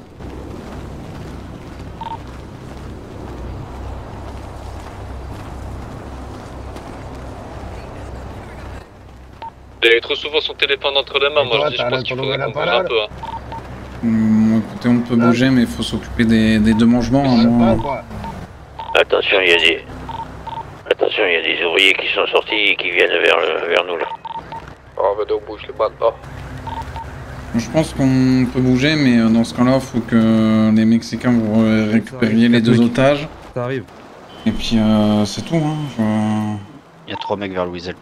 Il a eu trop souvent son téléphone entre les mains, moi je dis, je pense qu'il faudrait qu'on bouge un peu. Écoutez, on peut bouger, mais il faut s'occuper des démangements. Attention, il y a des... Attention, il y a des ouvriers qui sont sortis et qui viennent vers nous là. Oh, bah donc bouge les bras de bas. Je pense qu'on peut bouger, mais dans ce cas-là, il faut que les Mexicains vous récupériez les 2 otages. Ça arrive. Et puis c'est tout, hein. Il y a 3 mecs vers Louiselle.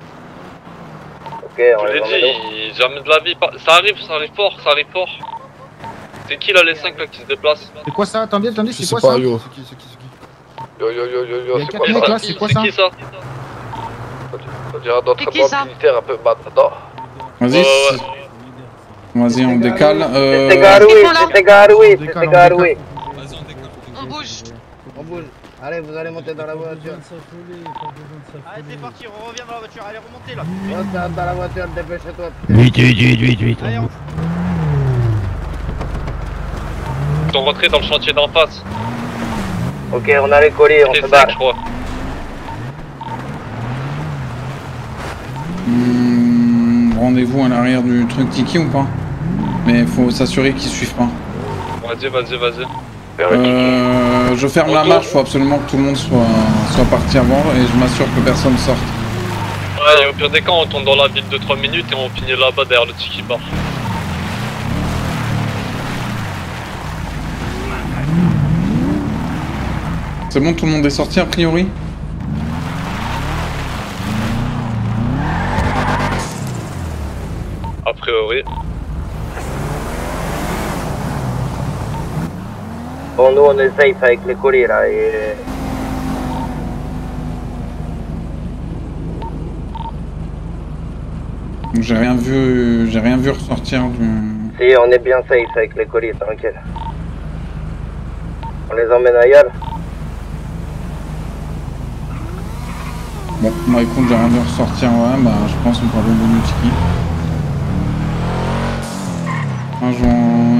Ok, on Je les l'ai emmène dit, jamais de la vie. Ça arrive fort, ça arrive fort. C'est qui là les 5 là qui se déplacent? C'est quoi ça? Attendez, Je c'est sais quoi pas, ça? yo. Yo, Il y a c'est 4 quoi mecs ça? là, c'est quoi ça? C'est qui ça? On dirait un C'est qui, entraînement ça militaire un peu maintenant. Vas-y. Vas-y, on décale. C'était Garoui, c'était Garoui, c'était Garoui. On bouge. On bouge. Allez, vous allez monter dans la voiture. Allez, c'est parti, on revient dans la voiture. Allez, remontez là. Monte dans la voiture, dépêche-toi. Vite. Allez, on... Ils sont rentrés dans le chantier d'en face. Ok, on a les colis, on C'est se 5 barre. je crois. Rendez-vous à l'arrière du truc Tiki ou pas? Mais il faut s'assurer qu'ils suivent pas. Vas-y. Je ferme la marche, faut absolument que tout le monde soit parti avant et je m'assure que personne sorte. Ouais, et au pire des cas, on tourne dans la ville de 3 minutes et on finit là-bas derrière le Tiki Bar. C'est bon, tout le monde est sorti a priori? A priori. Bon, nous on est safe avec les colis là et... J'ai rien vu ressortir du... Si, on est bien safe avec les colis, tranquille. On les emmène ailleurs. Bon, moi écoute, j'ai rien vu ressortir, ouais, bah je pense qu'on peut aller au bout du Tiki.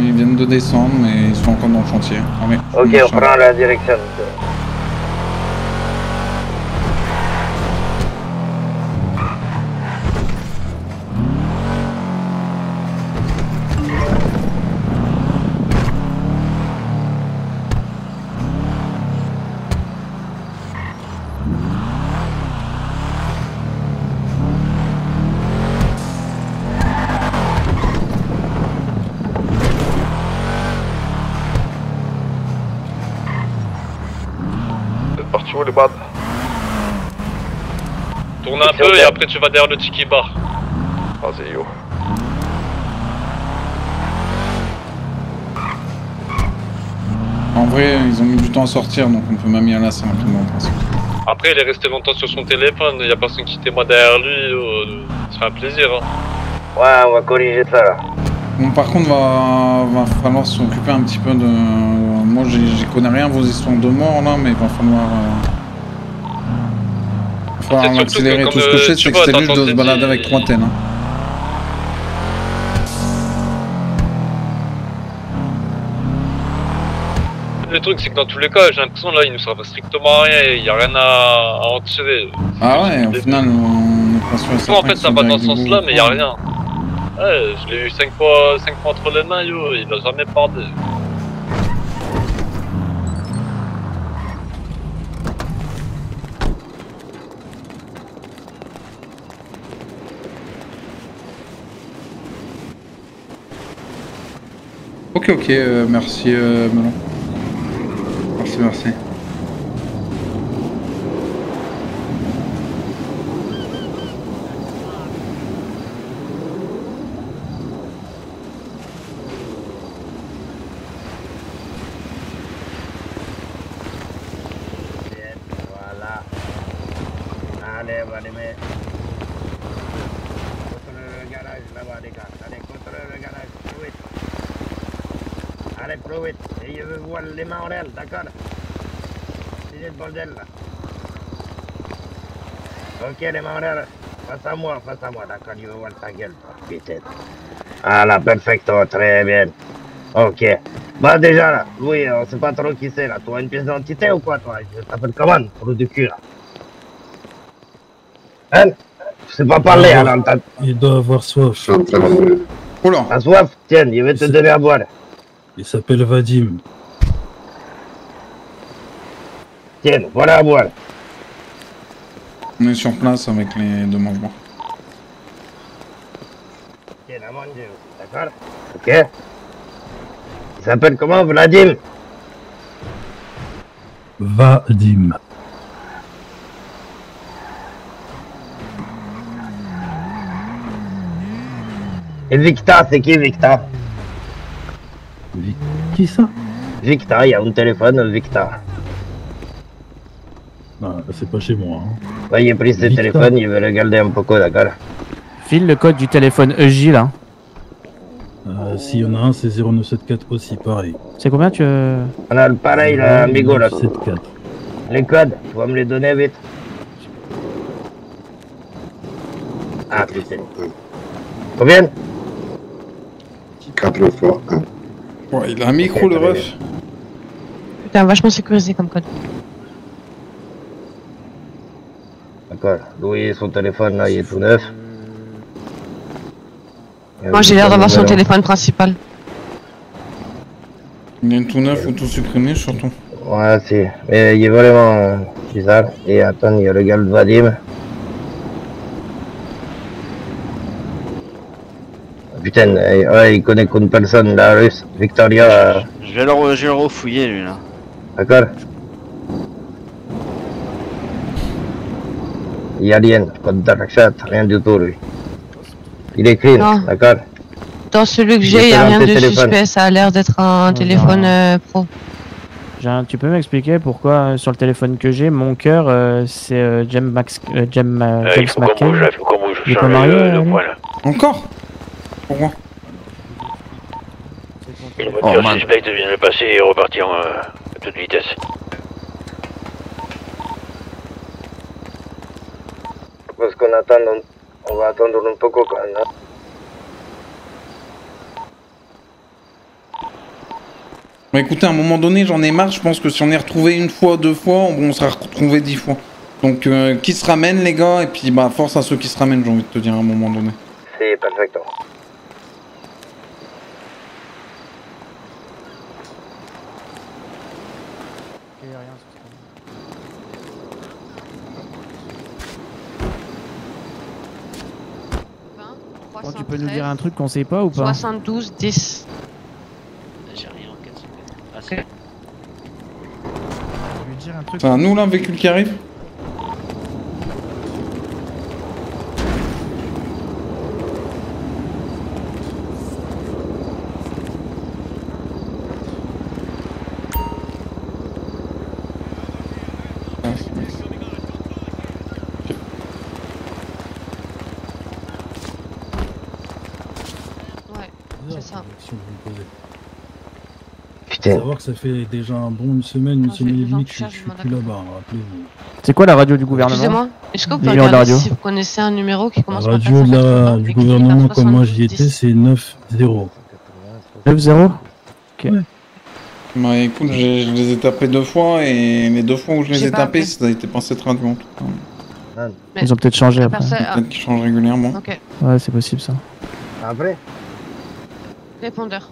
Ils viennent de descendre, mais ils sont encore dans le chantier. Allez, Ok, on prend la direction. Parti où les bad? Tourne un peu et après tu vas derrière le Tiki Bar. Vas-y, yo. En vrai, ils ont mis du temps à sortir, donc on peut même y aller assez rapidement. Après, il est resté longtemps sur son téléphone, il y a personne qui témoigne derrière lui, ce serait un plaisir. Hein. Ouais, on va corriger ça là. Bon, par contre, va falloir s'occuper un petit peu de... Moi, j'y connais rien vos histoires de mort là, mais il va falloir accélérer. Tout ce que je sais, c'est que Stellus doit se balader avec 3 TEN. Hein. Le truc, c'est que dans tous les cas, j'ai l'impression là, il nous servent strictement à rien, il n'y a rien à en tirer. Ah ouais, au final, on est pas sûr et certain. En fait, ça va dans ce sens-là, mais il n'y a rien. Ouais, je l'ai eu 5 fois entre les mains, yo, il a jamais parlé. Ok, merci Melon. Merci. Voilà. Allez, on va les mettre. Contrôlez le garage là-bas, les gars. Allez, contrôlez le garage. Plus vite. Allez, plus vite. Et je veux voir les mains en l'air, d'accord? C'est le bordel là. Ok, les mains en l'air. Face à moi, d'accord? Je veux voir ta gueule, putain. Voilà, perfecto, très bien. Ok. Bah déjà là, oui, on sait pas trop qui c'est là. Toi, une pièce d'identité ou quoi, toi? Je t'appelle comment, trou de cul là? Hein? Je sais pas parler alors, t'as... Il doit avoir soif. Oula. T'as soif? Tiens, je vais te donner à boire. Il s'appelle Vadim. Tiens, voilà à boire. On est sur place avec les deux membres. Tiens, à manger aussi, d'accord? Ok? Il s'appelle comment, Vladim? Vadim. Et Victor, c'est qui Victor? Qui ça? Victor, il y a un téléphone, Victor. Non, c'est pas chez moi. Hein. Ouais, il a pris ce téléphone, il veut regarder un peu, d'accord? File le code du téléphone EJ là. S'il y en a un, c'est 0974 aussi, pareil. C'est combien tu... On a le pareil là, amigo là. 0974. Les codes, tu vas me les donner vite. Ah putain. Combien? 4 fois 1. Ouais, il a un micro le ref. Putain, vachement sécurisé comme code. D'accord, Louis, son téléphone là, il est tout neuf. Moi j'ai l'air d'avoir son téléphone principal. Il est tout neuf ou tout supprimé surtout. Ouais, si. Mais il est vraiment bizarre. Et attends, il y a le gars de Vadim. Putain, ouais, il connaît qu'une personne, la russe, Victoria. Je vais le refouiller lui là. D'accord. Il n'y a rien, pas de darkchat, rien du tout lui. Il est clean, d'accord. Dans celui que j'ai, il n'y a rien de suspect, ça a l'air d'être un téléphone pro. Tu peux m'expliquer pourquoi sur le téléphone que j'ai, mon cœur c'est James McKay. Il est pas marié Encore? Pourquoi? Une voiture suspecte vient de passer et repartir à toute vitesse. Parce qu'on attend, on va attendre un peu quand même. Bah écoutez, à un moment donné, j'en ai marre. Je pense que si on est retrouvé une fois, deux fois, on sera retrouvé 10 fois. Donc, qui se ramène, les gars, et puis bah force à ceux qui se ramènent, j'ai envie de te dire à un moment donné. C'est perfect. Bon, tu peux nous dire un truc qu'on sait pas ou pas? 72 10. J'ai rien en 4 secondes. Ah, Ok. c'est... Je vais dire un truc. C'est à nous là, un véhicule qui arrive? C'est ça. Putain. Savoir que ça fait déjà une semaine et demie que je suis plus là-bas, rappelez-vous. C'est quoi la radio du gouvernement? Excusez-moi, est-ce que vous pouvez Numéro de regarder radio. si vous connaissez un numéro qui commence La par radio du gouvernement, comme moi j'y étais, c'est 9-0. 9-0? Ok. Ouais. Bah écoute, je les ai tapés 2 fois et les 2 fois où je les ai tapés, ça a été pas cette radio en tout cas. Ils ont peut-être changé après. Peut-être qu'ils changent régulièrement. Ok. Ouais, c'est possible ça. Après? Répondeur.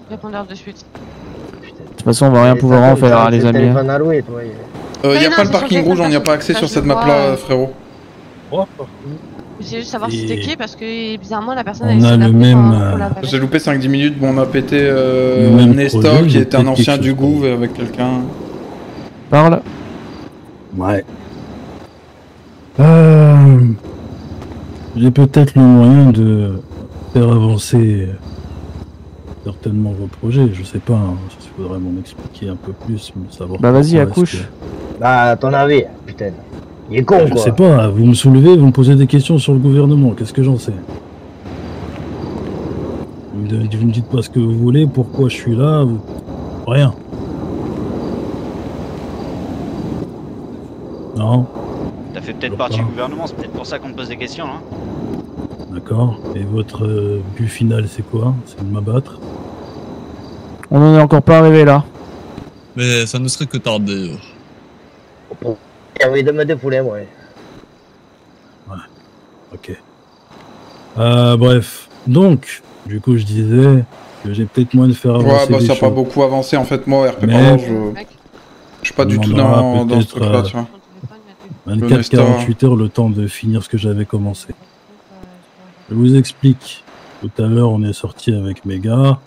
Répondeur de suite. De toute façon, on va rien pouvoir en faire, hein, les amis. Y a pas le parking rouge, on n'y a pas accès sur cette map là, frérot. C'est juste savoir si c'était qui parce que bizarrement la personne On a le même. J'ai loupé 5-10 minutes, bon, on a pété Nesto qui était un ancien du Gouv avec quelqu'un. Parle. Ouais. J'ai peut-être le moyen de faire avancer certainement vos projets, je sais pas, hein. Il faudrait m'en expliquer un peu plus, savoir. Bah vas-y, accouche. Bah à ton avis, putain. Il est con Je quoi. sais pas, vous me soulevez, vous me posez des questions sur le gouvernement, qu'est-ce que j'en sais? Vous me dites pas ce que vous voulez, pourquoi je suis là, rien. Non. T'as fait peut-être partie du gouvernement, c'est peut-être pour ça qu'on te pose des questions, hein. D'accord. Et votre but final, c'est quoi? C'est de m'abattre? On en est encore pas arrivé là. Mais ça ne serait que tardé. J'ai envie de me défouler, moi. Ouais. Ok. Bref. Donc, du coup, je disais que j'ai peut-être moins de faire avancer. Ouais, bah les ça a choses. pas beaucoup avancé en fait, moi, RP, Mais pardon, je suis pas du tout dans ce truc-là, tu vois. 24-48 heures, le temps de finir ce que j'avais commencé. Je vous explique. Tout à l'heure, on est sorti avec mes gars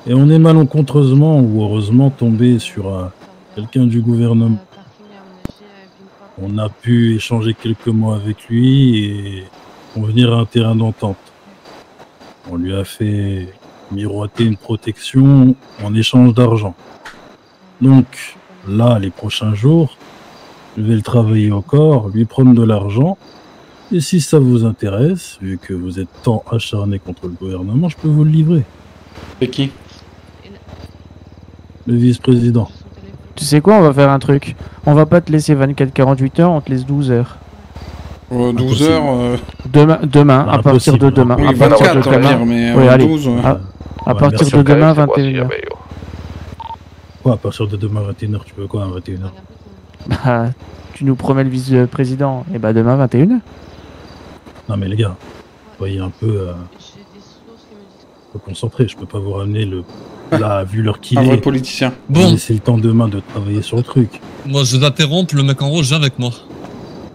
et on est malencontreusement ou heureusement tombé sur quelqu'un du gouvernement. On a pu échanger quelques mots avec lui et convenir à un terrain d'entente. On lui a fait miroiter une protection en échange d'argent. Donc, là, les prochains jours, je vais le travailler au corps, lui prendre de l'argent. Et si ça vous intéresse, vu que vous êtes tant acharné contre le gouvernement, je peux vous le livrer. C'est qui? Le vice-président. Tu sais quoi, on va faire un truc. On va pas te laisser 24-48 heures, on te laisse 12 heures. 12 heures. Demain, à partir de demain. Oui, à partir 24, de demain. dire, mais Oui, allez. 12, ouais. À partir de demain, 21h. Quoi, à partir de demain, 21h, tu veux quoi, à 21h? Bah, tu nous promets le vice-président. Et bah, demain, 21h. Non, mais les gars, soyez un peu concentrés. Je peux pas vous ramener le. Là, vu l'heure qu'il est. Un vrai politicien. Bon. C'est le temps demain de travailler sur le truc. Moi, je t'interromps, le mec en rouge vient avec moi.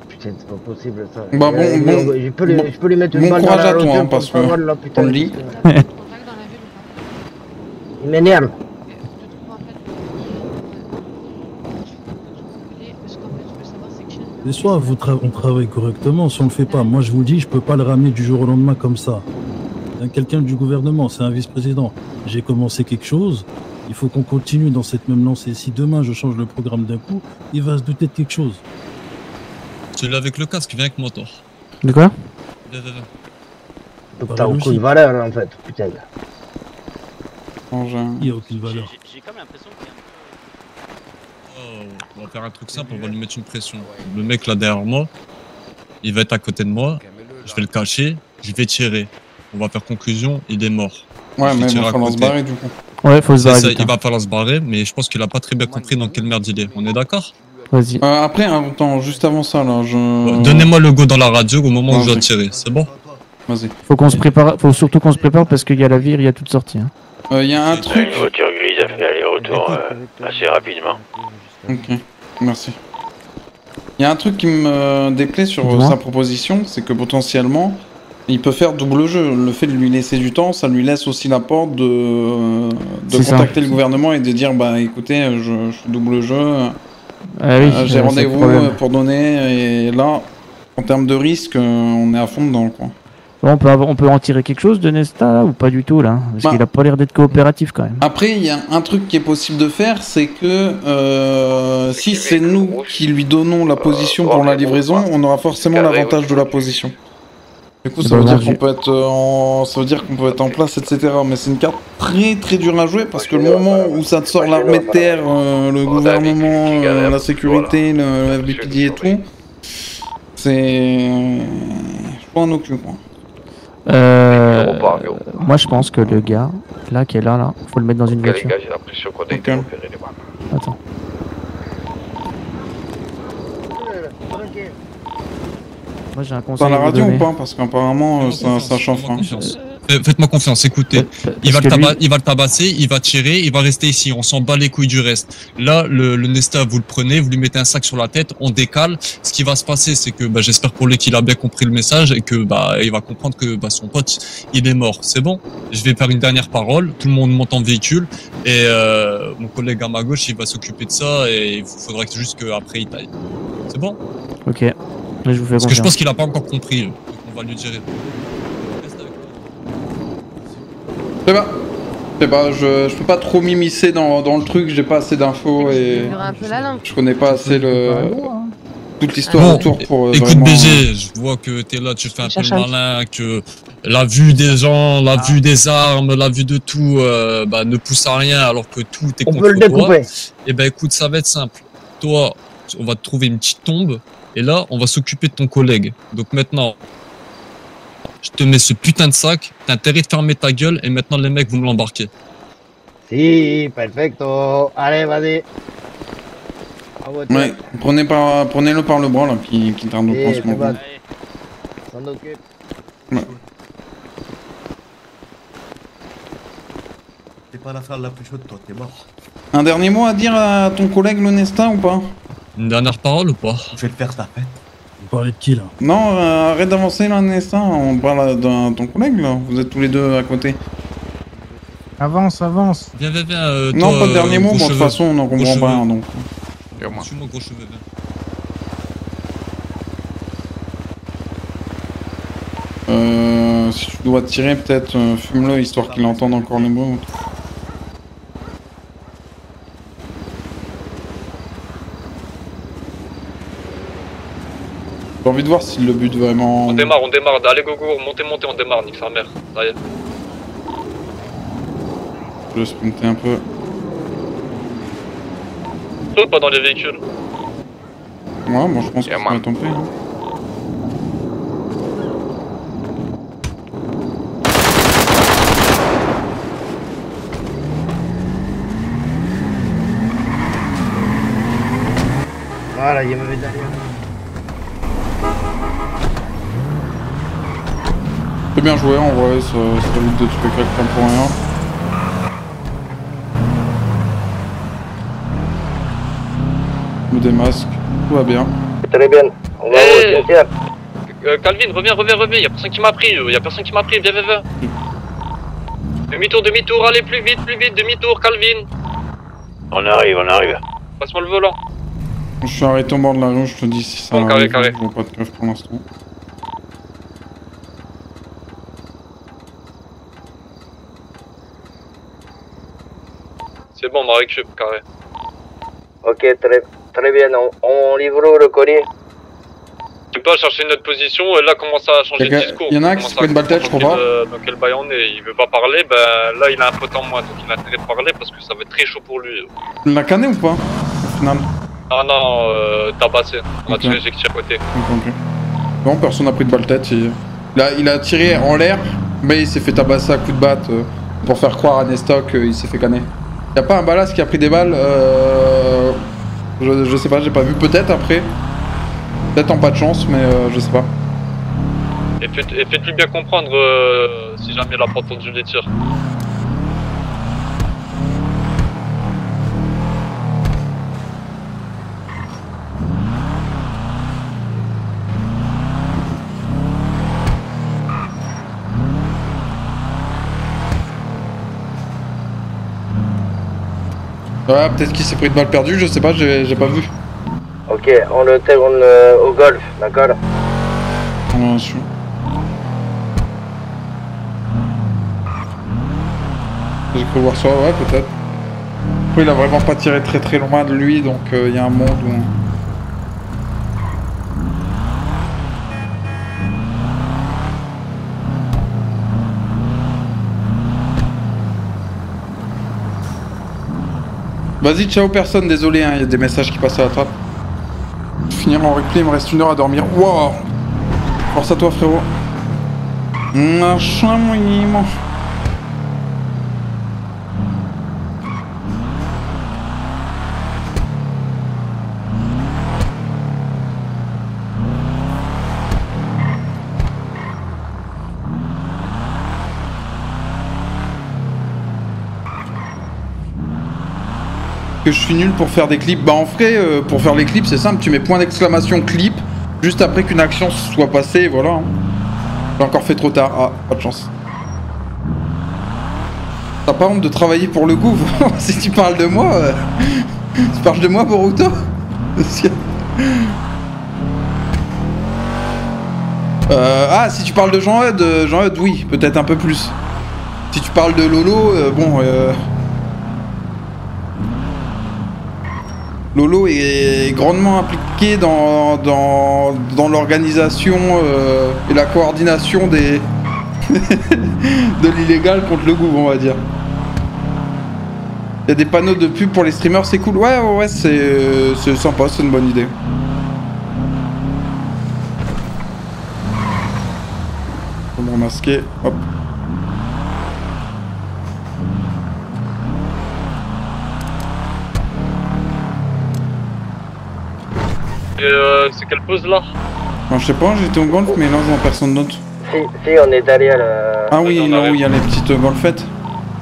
Putain, c'est pas possible ça. Bah bon, je peux lui mettre une bon balle courage dans la à toi, roture hein, pour parce pas voir, là, que putain, on le dit. Il m'énerve. Et soit on travaille correctement, si on le fait pas, moi je vous le dis, je peux pas le ramener du jour au lendemain comme ça. C'est quelqu'un du gouvernement, c'est un vice-président. J'ai commencé quelque chose, il faut qu'on continue dans cette même lancée. Si demain je change le programme d'un coup, il va se douter de quelque chose. Celui-là avec le casque, viens avec moi, toi. De quoi? Viens. Donc t'as aucune valeur en fait, putain. Il n'y a aucune valeur. J'ai comme l'impression qu'il y a On va faire un truc simple, on va lui mettre une pression. Le mec là derrière moi, il va être à côté de moi, je vais le cacher, je vais tirer. On va faire conclusion, il est mort. Ouais, mais il va falloir se barrer du coup. Ouais, faut se barrer. Il va falloir se barrer, mais je pense qu'il a pas très bien compris dans quelle merde il est. On est d'accord? Vas-y. Après, attends, juste avant ça là, Donnez-moi le go dans la radio au moment où je dois tirer, c'est bon? Vas-y. Faut qu'on se prépare, faut surtout qu'on se prépare parce qu'il y a la vire, il y a toute sortie. Hein. Il y a un truc. Une voiture grise a fait aller-retour assez rapidement. Ok, merci. Il y a un truc qui me déplaît sur sa proposition, c'est que potentiellement, il peut faire double jeu. Le fait de lui laisser du temps, ça lui laisse aussi la porte de contacter le gouvernement et de dire bah écoutez, je fais double jeu. J'ai rendez-vous pour donner et là, en termes de risque, on est à fond dedans quoi. Bon, on peut en tirer quelque chose de Nesta là, ou pas du tout là? Parce qu'il a pas l'air d'être coopératif quand même. Après, il y a un truc qui est possible de faire, c'est que si c'est nous qui lui donnons la position pour la livraison, on aura forcément l'avantage de la position. Du coup, ça veut dire qu'on peut être en place, etc. Mais c'est une carte très dure à jouer parce que le moment où ça te sort l'armée de terre, le gouvernement, la sécurité, le FBPD et tout, c'est... Je prends un ocul quoi. Moi je pense que le gars, là qui est là, faut le mettre dans une voiture. Attends. Moi j'ai un conseil. Dans la radio ou pas? Parce qu'apparemment ça chauffe. Faites-moi confiance, écoutez. Il va le tabasser, il va tirer, il va rester ici. On s'en bat les couilles du reste. Là, le Nesta, vous le prenez, vous lui mettez un sac sur la tête, on décale. Ce qui va se passer, c'est que j'espère pour lui qu'il a bien compris le message et que il va comprendre que son pote, il est mort. C'est bon. Je vais faire une dernière parole. Tout le monde monte en véhicule et mon collègue à ma gauche, il va s'occuper de ça et il faudra juste qu'après il taille. C'est bon? Ok. Mais je vous fais Parce confiance. que je pense qu'il a pas encore compris. Donc on va lui dire. Je sais pas, je peux pas trop m'immiscer dans le truc, j'ai pas assez d'infos et je connais pas assez toute l'histoire autour pour écoute vraiment... BG, je vois que t'es là, tu fais un peu le malin, que la vue des gens, la vue des armes, la vue de tout ne pousse à rien alors que tout est contre toi. Et écoute, ça va être simple. Toi, on va te trouver une petite tombe et là, on va s'occuper de ton collègue. Donc maintenant... Je te mets ce putain de sac, t'as intérêt de fermer ta gueule et maintenant les mecs vous me l'embarquez. Si, perfecto. Allez, vas-y. Ouais, prenez-le par le bras là, qui traîne au pansement. S'en occupe. Ouais. T'es pas l'affaire la plus chaude, toi, t'es mort. Un dernier mot à dire à ton collègue le Nesta ou pas? Une dernière parole ou pas? Je vais le faire, ça fait. Vous parlez de qui là? Non, arrête d'avancer là, Nesta, on parle d'un ton collègue là, vous êtes tous les deux à côté. Avance. Viens, non, pas de dernier mot, bon, de toute façon on en comprend pas, donc. Suis-moi, gros cheveux, viens. si tu dois tirer, peut-être fume-le histoire qu'il entende encore les bruits. J'ai envie de voir si le but vraiment... On démarre, allez go, montez, on démarre, nique sa mère, ça y est. Je vais sprinter un peu. Saute pas dans les véhicules. Ouais, moi je pense que ça va tomber. Hein. Voilà, il y a ma médaille. C'est bien joué en vrai, ça évite de tuer quelqu'un pour rien. Me démasque, tout va bien. Très bien, on va au cimetière. Calvin, reviens, y'a personne qui m'a pris, viens. Demi-tour, allez plus vite, demi-tour, Calvin. On arrive. Passe-moi le volant. Je suis arrêté au bord de la rue, je te dis si ça bon, arrive, carré. je vois pas de keuf pour l'instant. C'est bon, on m'a récup, carré. Ok, très bien, on livre où le colis? Tu peux chercher notre position et là commence à changer de discours. Y'en a un qui se prend une balle tête, je crois pas. Dans quel bail on est, il veut pas parler, ben là il a un pote en moins, donc il a intérêt de parler parce que ça va être très chaud pour lui. Tu l'as canné ou pas au final? Ah non, tabassé, on a tiré, j'ai tiré à côté. Ok. Non, personne n'a pris de balle tête. Il a tiré en l'air, mais il s'est fait tabasser à coup de batte pour faire croire à Nestock qu'il s'est fait canner. Y'a pas un balasse qui a pris des balles je sais pas, j'ai pas vu, peut-être après. Peut-être en pas de chance, mais je sais pas. Et faites-lui bien comprendre si jamais il a pas entendu les tirs. Ouais, peut-être qu'il s'est pris de balle perdue, je sais pas, j'ai pas vu. Ok, on le termine au golf, d'accord? Ouais, sûr. J'ai cru voir ça, ouais, peut-être. Après, il a vraiment pas tiré très loin de lui, donc il y a un monde où... Vas-y, ciao personne, désolé, il y a des messages qui passent à la trappe. Finir en replay, il me reste 1 heure à dormir. Wow. Force à toi frérot. Que je suis nul pour faire des clips. Bah en vrai, pour faire les clips, c'est simple, tu mets point d'exclamation clip, juste après qu'une action soit passée, et voilà. J'ai encore fait trop tard. Ah, pas de chance. T'as pas honte de travailler pour le gouv? Si tu parles de moi, tu parles de moi, Boruto? Ah, si tu parles de Jean-Eudes, oui, peut-être un peu plus. Si tu parles de Lolo, bon... Lolo est grandement impliqué dans l'organisation et la coordination des de l'illégal contre le gouv, on va dire. Il y a des panneaux de pub pour les streamers, c'est cool. Ouais, c'est sympa, c'est une bonne idée. On va me remasquer, hop. C'est quelle pause là? Non, je sais pas, j'étais au golf, mais là je vois personne d'autre. Si, on est derrière le... Ah oui, là où il y a les petites golfettes.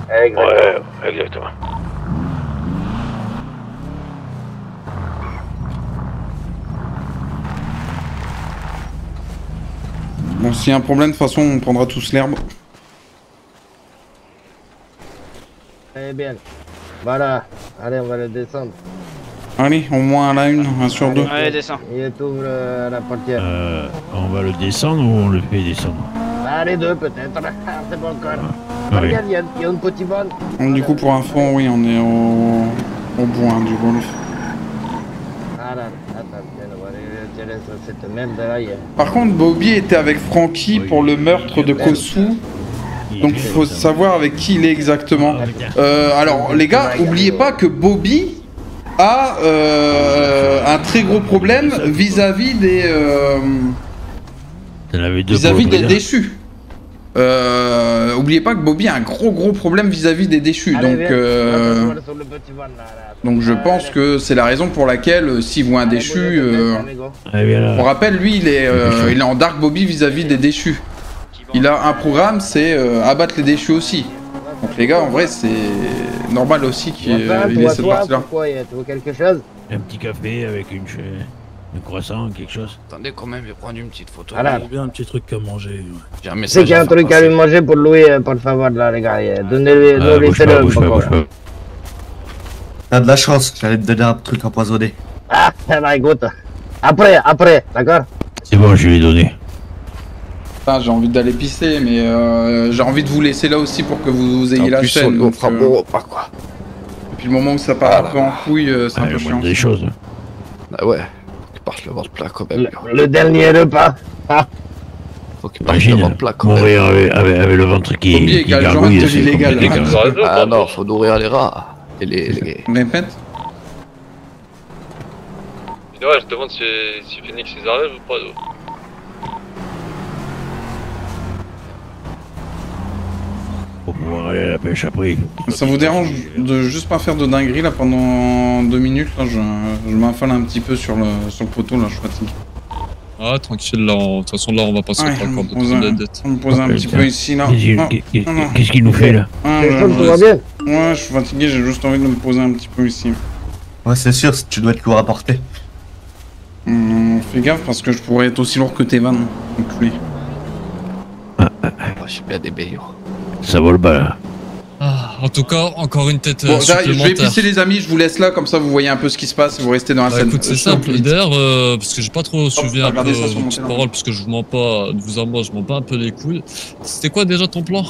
Exactement. Ouais, exactement. Bon, s'il y a un problème, de toute façon, on prendra tous l'herbe. Très bien. Voilà. Allez, on va le descendre. Allez, au moins à la une, 1 sur 2. Allez, descends. Il ouvre la portière. On va le descendre ou on le fait descendre? Bah, les deux peut-être, c'est pas encore. Regarde, il y a une petite bande. Du coup, pour info, oui, on est au bout du golf. Par contre, Bobby était avec Frankie pour le meurtre de Kosu. Donc il faut savoir avec qui il est exactement. Alors les gars, oubliez pas que Bobby a un très gros problème vis-à-vis des déchus. Oubliez pas que Bobby a un gros problème vis-à-vis des déchus. Donc je pense que c'est la raison pour laquelle s'il voit un déchu, on rappelle lui il est en Dark Bobby vis-à-vis des déchus. Il a un programme, c'est abattre les déchus aussi. Donc les gars, en vrai, c'est normal aussi qu'il ait cette partie-là. Tu veux quelque chose? Un petit café avec un croissant, quelque chose. Attendez quand même, je vais prendre une petite photo. Voilà. Bien un petit truc à manger. Ouais. C'est qu'il y a un truc à lui manger pour Louis, pour favor, là, les gars. Donnez-lui, le T'as de la chance, j'allais te donner un truc empoisonné. Ah, bah écoute. Après, d'accord? C'est bon, je lui ai donné. Ah, j'ai envie d'aller pisser, mais j'ai envie de vous laisser là aussi pour que vous ayez la chaîne. Donc, quoi. Et puis le moment où ça part un peu en couille, c'est un peu chiant. Des choses. Bah ouais, faut qu'il parte le ventre plat quand même. Le dernier repas. Ah. Faut qu'il parte le ventre plat quand même. Mourir avec le ventre qui gargouille, c'est illégal. Ah non, faut nourrir les rats. Et les... Répète. Ouais, je te demande si Phoenix ils arrivent ou pas. Pour pouvoir aller à la pêche après. Ça vous dérange de juste pas faire de dinguerie là pendant 2 minutes là, je m'affale un petit peu sur le poteau là, je suis fatigué. Ah tranquille là, de toute façon là on va passer par le corps de toute on me pose un petit peu ici là. Qu'est-ce qu'il nous fait là? Tout va bien? Ouais, je suis fatigué, j'ai juste envie de me poser un petit peu ici. Ouais c'est sûr, tu dois être lourd à porter. Fais gaffe parce que je pourrais être aussi lourd que tes vannes. Enculé. Je suis bien des baillots. Ça vole bas là. En tout cas, encore une tête bon, supplémentaire. Je vais pisser les amis, je vous laisse là, comme ça vous voyez un peu ce qui se passe et vous restez dans la scène. Écoute, c'est simple, d'ailleurs, parce que j'ai pas trop suivi un peu vos petites paroles, parce que je vous mens pas, de vous à moi, je m'en bats un peu les couilles. C'était quoi déjà ton plan?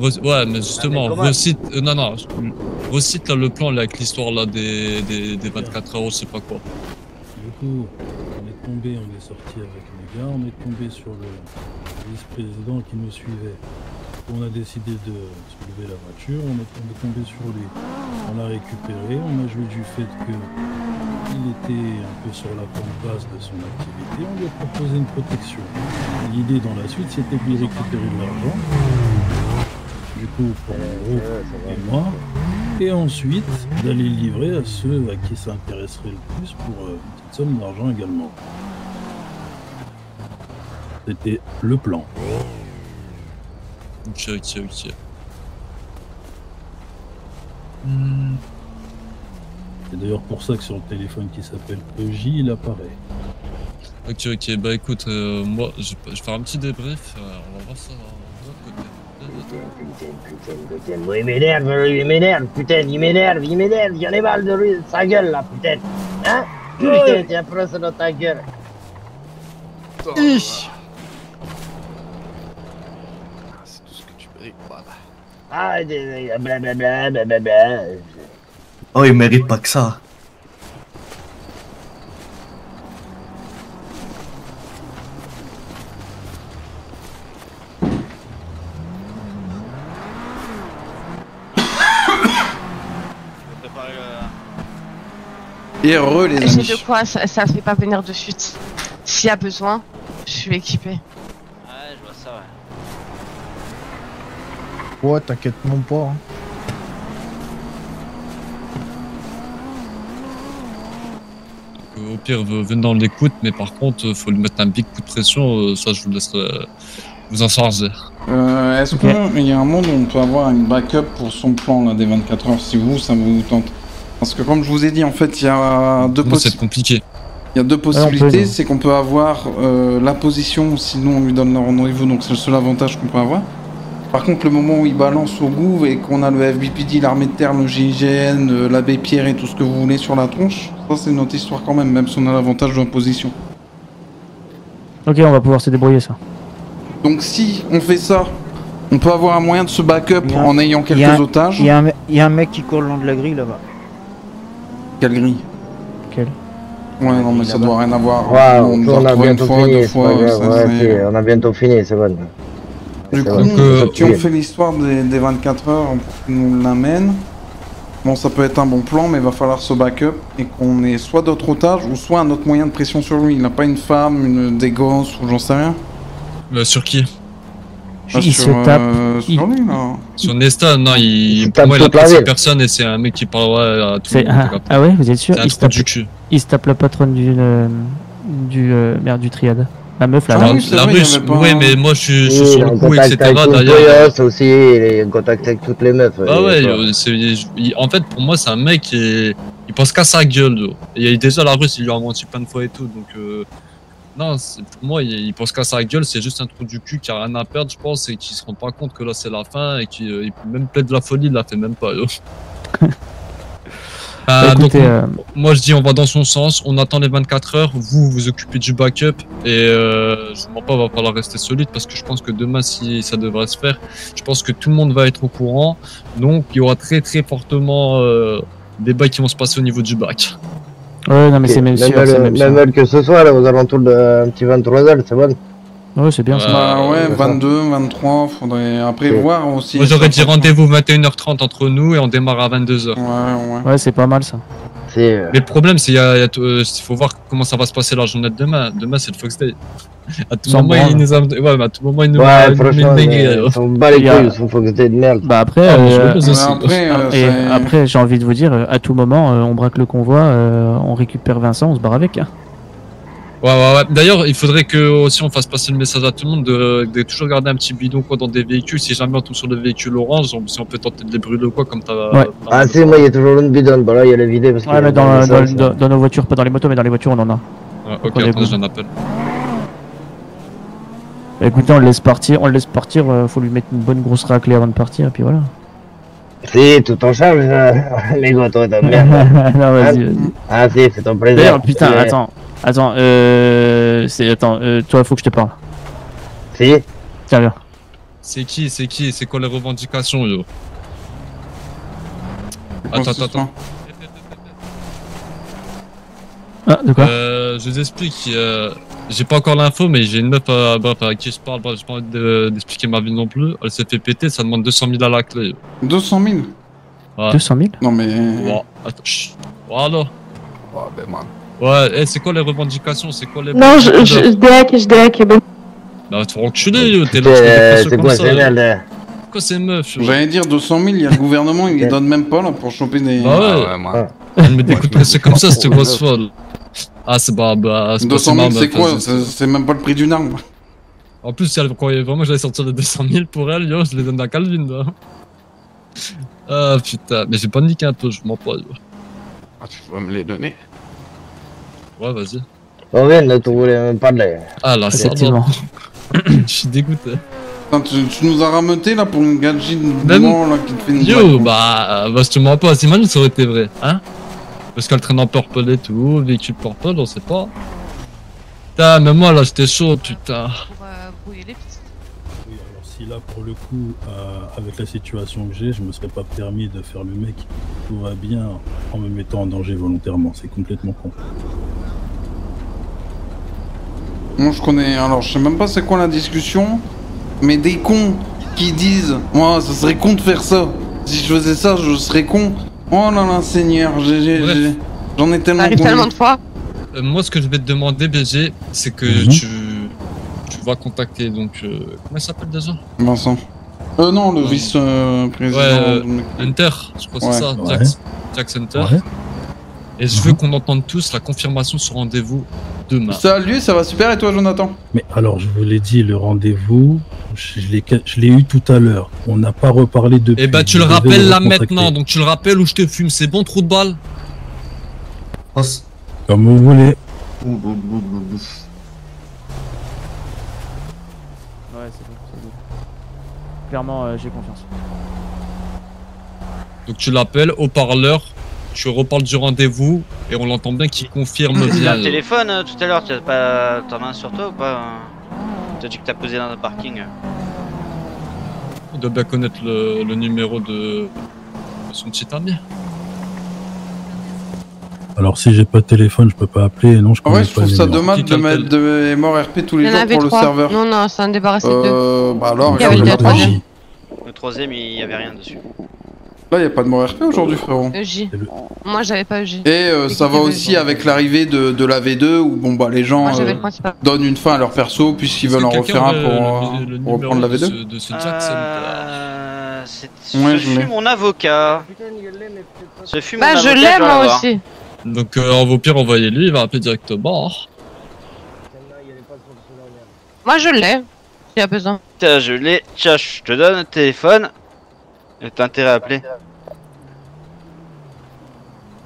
Ouais, mais justement, recite, recite là le plan là, avec l'histoire là des 24 heures, je sais pas quoi. Du coup, on est tombé, on est sorti avec les gars, on est tombé sur le vice-président qui nous suivait. On a décidé de soulever la voiture, on est tombé sur lui. On l'a récupéré, on a joué du fait qu'il était un peu sur la pente basse de son activité, on lui a proposé une protection. L'idée dans la suite, c'était de lui récupérer de l'argent. Du coup pour mon groupe et moi, et ensuite d'aller le livrer à ceux à qui ça intéresserait le plus pour une petite somme d'argent également. C'était le plan. Ok. C'est d'ailleurs pour ça que sur le téléphone qui s'appelle EJ, il apparaît. Ok, bah écoute, moi je vais faire un petit débrief, on va voir ça. Putain, moi il m'énerve, putain, il m'énerve, j'en ai mal de sa gueule là, putain. Hein? Putain, t'es affreux dans ta gueule. C'est tout ce que tu mérites, voilà. Ah, blablabla. Oh, il mérite pas que ça. Et heureux les amis. J'ai de quoi, ça fait pas venir de suite. S'il y a besoin, je suis équipé. Ouais, je vois ça, ouais. Ouais, t'inquiète mon pas. Hein. Au pire, venant l'écoute, mais par contre, faut lui mettre un big coup de pression, ça je vous laisserai vous en charger. Est-ce qu'il y a un monde où on peut avoir une backup pour son plan là, des 24 heures, si ça vous tente? Parce que comme je vous ai dit, en fait, il y a deux compliqué. Il y a deux possibilités, c'est qu'on peut avoir la position, sinon on lui donne le rendez-vous, donc c'est le seul avantage qu'on peut avoir. Par contre, le moment où ils balancent au gouv et qu'on a le FBPD, l'armée de terre, le GIGN, l'abbé Pierre et tout ce que vous voulez sur la tronche, ça c'est notre histoire quand même si on a l'avantage de la position. Ok, on va pouvoir se débrouiller ça. Donc si on fait ça, on peut avoir un moyen de se backup en ayant quelques otages. Il y a un mec qui court le long de la grille là-bas. Quelle grille? Quelle? Ouais, non, mais ça doit rien avoir. On a bientôt fini, on a bientôt fini, c'est bon. Du coup, si on fait l'histoire des 24 heures pour qu'ils nous l'amènent, bon, ça peut être un bon plan, mais il va falloir se backup et qu'on ait soit d'autres otages ou soit un autre moyen de pression sur lui. Il n'a pas une femme, des gosses ou j'en sais rien. Sur qui? Il se tape. Sur lui, là. Sur Nesta, non, pour moi, il a pas personne et c'est un mec qui parlera à tout le monde. Ah ouais, vous êtes sûr? Il se tape la patronne du triade. La meuf là. La russe, oui, mais moi je suis sur le coup, etc. D'ailleurs, aussi, il est en contact avec toutes les meufs. Ah ouais, en fait, pour moi, c'est un mec qui il pense qu'à sa gueule. Et déjà, la russe, il lui a menti plein de fois et tout, donc. Non, pour moi, il pense qu'à sa gueule, c'est juste un trou du cul qui a rien à perdre, je pense, et qui se rend pas compte que là c'est la fin et qui même plaide de la folie, il la fait même pas. Donc, moi je dis on va dans son sens, on attend les 24 heures, vous vous occupez du backup et je ne mens pas, va falloir rester solide parce que je pense que demain si ça devrait se faire, je pense que tout le monde va être au courant, donc il y aura très fortement des bails qui vont se passer au niveau du bac. Ouais, non, mais c'est même sûr. Même que ce soit, là, aux alentours d'un petit 23h, c'est bon. Ouais, c'est bien ça. Bah ouais, 22, 23, faudrait après voir aussi. Moi j'aurais dit rendez-vous 21h30 entre nous et on démarre à 22h. Ouais, c'est pas mal ça. Mais le problème, c'est qu'il faut voir comment ça va se passer la journée de demain. Demain, c'est le Fox Day. À tout moment, il nous a. Ouais, mais à tout moment, il nous a. Ouais, franchement, on bat les couilles, son Fox Day de merde. Bah après, après j'ai envie de vous dire, à tout moment, on braque le convoi, on récupère Vincent, on se barre avec. Hein. Ouais. D'ailleurs, il faudrait que aussi on fasse passer le message à tout le monde de toujours garder un petit bidon quoi dans des véhicules. Si jamais on tombe sur le véhicule orange, si on peut tenter de les brûler ou quoi, comme t'as. Ouais. Ah si, moi il y a toujours une bidon. Bah là il y a les vidés parce que. Ouais, mais dans nos voitures, pas dans les motos, mais dans les voitures on en a. Ouais, ok, attends, j'ai un appel. Bah, écoutez, on le laisse partir. Faut lui mettre une bonne grosse raclée avant de partir, et puis voilà. Si, tout en charge, les gars, toi t'as bien. Non, vas-y. Ah si, c'est ton plaisir. D'ailleurs, putain, attends, toi, faut que je te parle. Si. Tiens, viens. C'est qui? C'est quoi les revendications, yo? Attends. Ah, de quoi? Je vous explique, j'ai pas encore l'info, mais j'ai une meuf à qui je parle, j'ai pas envie d'expliquer ma vie non plus. Elle s'est fait péter, ça demande 200 000 à la clé. 200 000? Ouais. 200 000? Non mais... Ouais, attends, chut. Voilà. Ouais, ben man. Ouais, c'est quoi les revendications? C'est quoi les... Non, je déhack, bon. Bah, tu vas enculer, t'es là, c'est quoi ces merdes? Quoi ces meufs? J'allais dire 200 000, il y a le gouvernement, il les donne même pas là pour choper des... Bah ouais, man. Elle me découperait, c'est comme ça, cette grosse folle. Ah, c'est 200 000, c'est quoi? C'est même pas le prix d'une arme. En plus, si elle croyait vraiment que j'allais sortir les 200 000 pour elle, yo, je les donne à Calvin, là. Ah, putain, mais j'ai paniqué un peu, je m'en pas, yo. Ah, tu vas me les donner? Ouais, vas-y. On vient de tout voulez même parler. Ah, là, c'est effectivement. Je suis dégoûté. Tu nous as rameuté là pour une gadget de mort là qui te fait une yo, je te mens pas, imagine ça aurait été vrai, hein? Parce qu'elle traîne en purple et tout, véhicule purple, on sait pas. Putain, mais moi là j'étais chaud, putain. Pour brouiller les pistes. Oui, alors si là pour le coup, avec la situation que j'ai, je me serais pas permis de faire le mec. Tout va bien en me mettant en danger volontairement, c'est complètement con. Moi je connais, alors je sais même pas c'est quoi la discussion, mais des cons qui disent « Moi ça serait con de faire ça, si je faisais ça je serais con ». Oh là là, Seigneur, j'en ai tellement... Ça arrive tellement de fois. Moi, ce que je vais te demander, BG, c'est que tu vas contacter, donc... comment il s'appelle déjà? Vincent. Non, le vice-président... Hunter, je crois que c'est ça, Jax Hunter. Ouais. Et je veux qu'on entende tous la confirmation sur rendez-vous demain. Salut, ça va super, et toi, Jonathan? Mais alors, je vous l'ai dit, le rendez-vous, je l'ai eu tout à l'heure. On n'a pas reparlé depuis. Eh bah, tu le rappelles là maintenant, donc tu le rappelles ou je te fume, c'est bon, trou de balle? Comme vous voulez. Ouais, c'est bon, c'est bon. clairement, j'ai confiance. Donc tu l'appelles au parleur, tu reparles du rendez-vous et on l'entend bien qu'il confirme T'as bien. un téléphone tout à l'heure, t'en as un sur toi ou pas? T'as dit que t'as posé dans un parking. Il doit bien connaître le numéro de son petit ami. Alors si j'ai pas de téléphone, je peux pas appeler. Non, je En vrai, connais je pas trouve les ça numéros. dommage de mettre des morts RP tous les Il y en jours avait pour le 3. serveur. Non, non, c'est un débarrassé de 2. Bah alors, Il y avait regarde, déjà 3. Le troisième, il y avait rien dessus. là, y a pas de mort RP aujourd'hui, frérot. EJ. Moi, j'avais pas EJ. Et ça va aussi avec l'arrivée de la V2 où bon bah les gens Moi, j'avais le principal. donnent une fin à leur perso puisqu'ils veulent en refaire un pour reprendre la V2. De ce Jackson. Ouais, Ce je fut l'ai. mon avocat. Ce fut mon Bah, avocat. je l'ai, dois moi l'avoir. aussi. Donc au pire envoyez-lui, il va appeler directement. Moi, je l'ai. S'il y a besoin. Tiens, je l'ai. Tiens, je te donne le téléphone. Et t'as intérêt à appeler.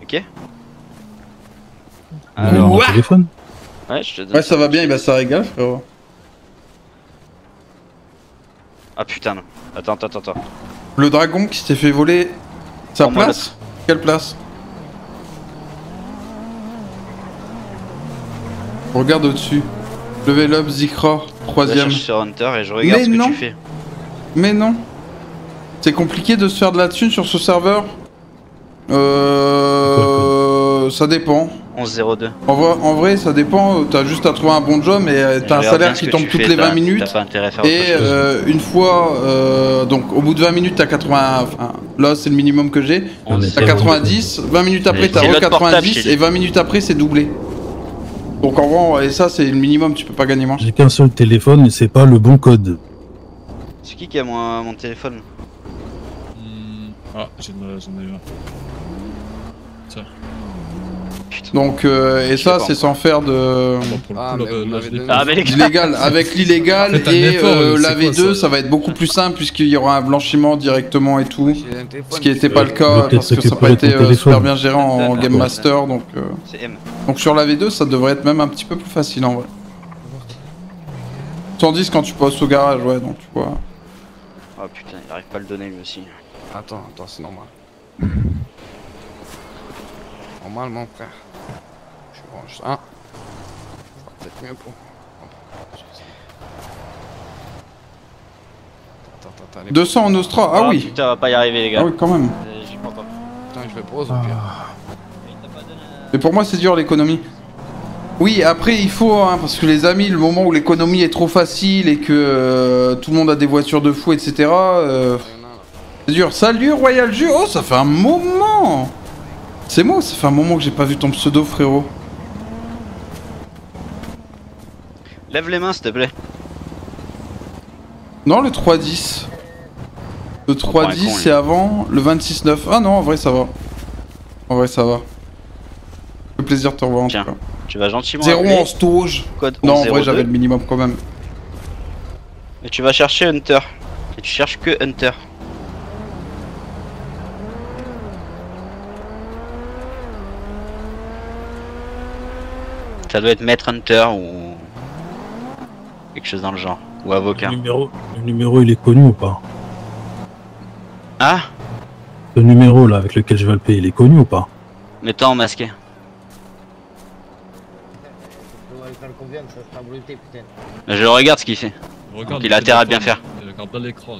Ok. Alors, un téléphone. Ouais, je te donne. Ouais, ça va bien, et bah ça régale, frérot. Ah putain, non. Attends. Le dragon qui s'était fait voler sa Pour moi, place. Quelle place? Regarde au-dessus. Level up, Zikra, Je 3ème. cherche sur Hunter et je regarde ce que tu fais. Mais non. C'est compliqué de se faire de la thune sur ce serveur. Ça dépend. 11-02. En vrai, ça dépend. T'as juste à trouver un bon job et t'as un regarde salaire bien ce qui que tombe tu toutes fais, les 20 t'as minutes. pas intérêt à faire Et autre chose. une fois, donc au bout de 20 minutes, t'as 80. Enfin, là, c'est le minimum que j'ai. T'as 90. 20 minutes après, t'as C'est re l'autre portable 90. chez lui. Et 20 minutes après, c'est doublé. Donc en gros, et ça, c'est le minimum. Tu peux pas gagner moins. J'ai qu'un seul téléphone et c'est pas le bon code. C'est qui a mon téléphone? Ah, j'en ai eu un. Tiens. Donc, et ça, c'est sans faire de. D'illégal. Avec l'illégal Faites un et effort, la c'est quoi, V2, ça ça va être beaucoup plus simple puisqu'il y aura un blanchiment directement et tout. Ce qui n'était pas le cas peut-être parce que ça n'a pas récupérer été ton téléphone. super bien géré en Game Master. Donc, C'est M. donc sur la V2, ça devrait être même un petit peu plus facile en vrai. 110 quand tu passes au garage, ouais, donc tu vois. Oh putain, il arrive pas à le donner lui aussi. Attends, c'est normal. Normal, mon frère. Je range ça. Peut-être mieux pour. Attends, les- 200 en Ostra, ah oui. Putain, on va pas y arriver les gars. Ah oui, quand même. J'y crois pas. Putain, je le pose au pire. Mais pour moi, c'est dur l'économie. Oui, après, il faut, hein, parce que les amis, le moment où l'économie est trop facile et que tout le monde a des voitures de fou, etc. C'est dur. Salut Royal Jus. Oh, ça fait un moment. C'est moi, ça fait un moment que j'ai pas vu ton pseudo, frérot. Lève les mains s'il te plaît. Non, le 3-10. Le prend un 3-10, con, c'est avant. Le 26-9. Ah non, en vrai, ça va. En vrai, ça va. Le plaisir de te revoir en tout cas. Tu vas gentiment 0 appeler. en stouge. Code Non, en 1102. vrai, j'avais le minimum quand même. Et tu vas chercher Hunter. Et tu cherches que Hunter. Ça doit être Maître Hunter ou quelque chose dans le genre. Ou avocat. Le numéro, il est connu ou pas? Ah, Le numéro là avec lequel je vais le payer, il est connu ou pas? mets-toi en masqué. Je regarde ce qu'il fait. Donc, il a intérêt à bien faire. Il regarde pas l'écran.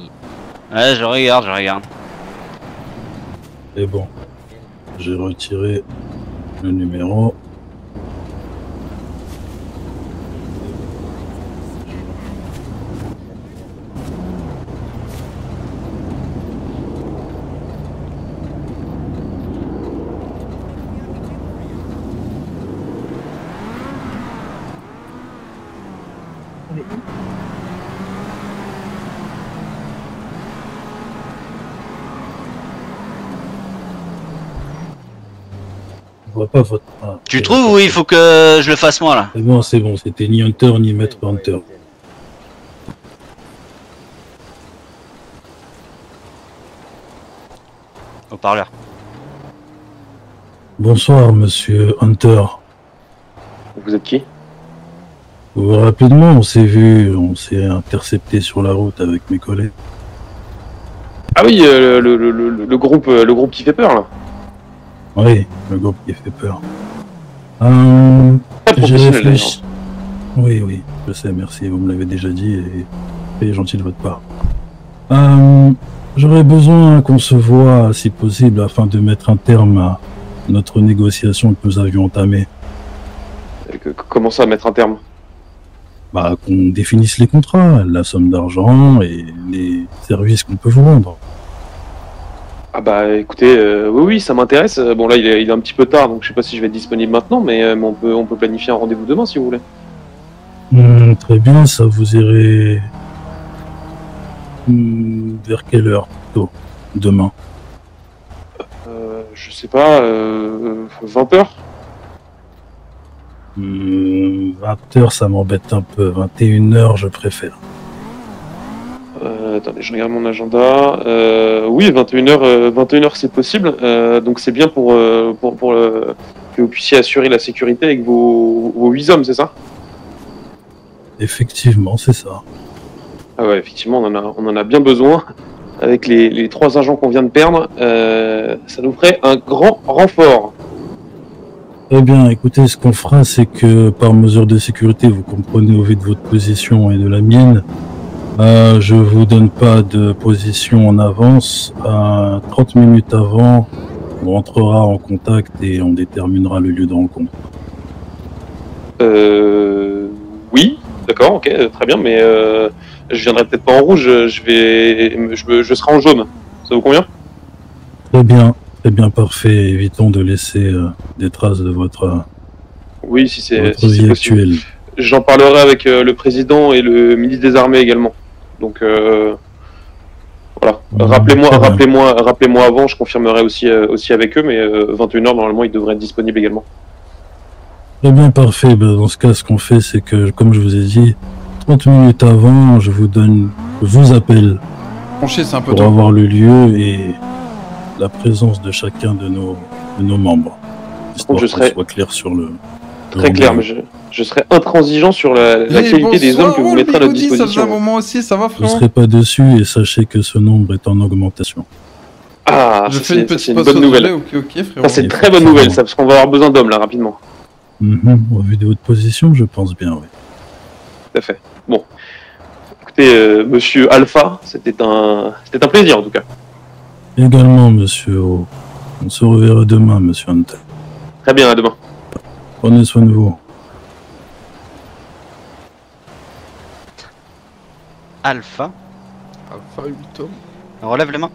Ouais, je regarde. Et bon, j'ai retiré le numéro. Je vois pas votre. Ah, Tu trouves ou il faut que je le fasse moi là? c'est bon, c'était ni Hunter ni Maître Hunter. Au parleur. Bonsoir, monsieur Hunter. Vous êtes qui? Rapidement, on s'est vu, on s'est intercepté sur la route avec mes collègues. Ah oui, le groupe qui fait peur, là. Oui, le groupe qui fait peur. Très J'ai professionnel, réfléchi. Oui, je sais, merci, vous me l'avez déjà dit et c'est gentil de votre part. J'aurais besoin qu'on se voit, si possible, afin de mettre un terme à notre négociation que nous avions entamée. Comment ça, mettre un terme? Bah, qu'on définisse les contrats, la somme d'argent et les services qu'on peut vous rendre. Ah bah écoutez, oui, ça m'intéresse. Bon là, il est un petit peu tard, donc je sais pas si je vais être disponible maintenant, mais on peut planifier un rendez-vous demain si vous voulez. Très bien, ça vous irait... vers quelle heure plutôt demain? Je sais pas, 20h? 20h, ça m'embête un peu. 21h, je préfère. Attendez, je regarde mon agenda. Oui, 21h c'est possible. Donc c'est bien pour que vous puissiez assurer la sécurité avec vos 8 hommes, c'est ça? Effectivement, c'est ça. Ah ouais, effectivement, on en a bien besoin. Avec les 3 agents qu'on vient de perdre, ça nous ferait un grand renfort. Eh bien, écoutez, ce qu'on fera, c'est que par mesure de sécurité, vous comprenez au vu de votre position et de la mienne, je vous donne pas de position en avance. 30 minutes avant, on rentrera en contact et on déterminera le lieu de rencontre. Oui, d'accord, ok, très bien, mais je viendrai peut-être pas en rouge, je serai en jaune. Ça vous convient? Très bien, parfait. Évitons de laisser des traces de votre, oui, si c'est vie possible. actuelle. J'en parlerai avec le président et le ministre des Armées également. Donc voilà. Rappelez-moi avant, je confirmerai aussi avec eux, mais 21h normalement ils devraient être disponibles également. Très bien, parfait. Dans ce cas, ce qu'on fait, c'est que, comme je vous ai dit, 30 minutes avant, je vous appelle pour avoir le lieu et la présence de chacun de nos membres. Histoire qu'on soit clair sur le... Très clair, mais je serai intransigeant sur la qualité des hommes que vous mettrez à notre disposition. Ça fait un moment aussi, ça va, Vous frérot? ne serez pas dessus et sachez que ce nombre est en augmentation. Ah, je fais une petite bonne nouvelle. Ok, frérot. C'est une très bonne nouvelle, ça, parce qu'on va avoir besoin d'hommes là rapidement. Au vu de votre position, je pense bien, oui. Tout à fait. Bon, écoutez, monsieur Alpha, c'était un plaisir en tout cas. Également, monsieur O. On se reverra demain, monsieur Hunter. Très bien, à demain. Prenez soin de vous. Alpha. Alpha 8 hommes. On relève les mains.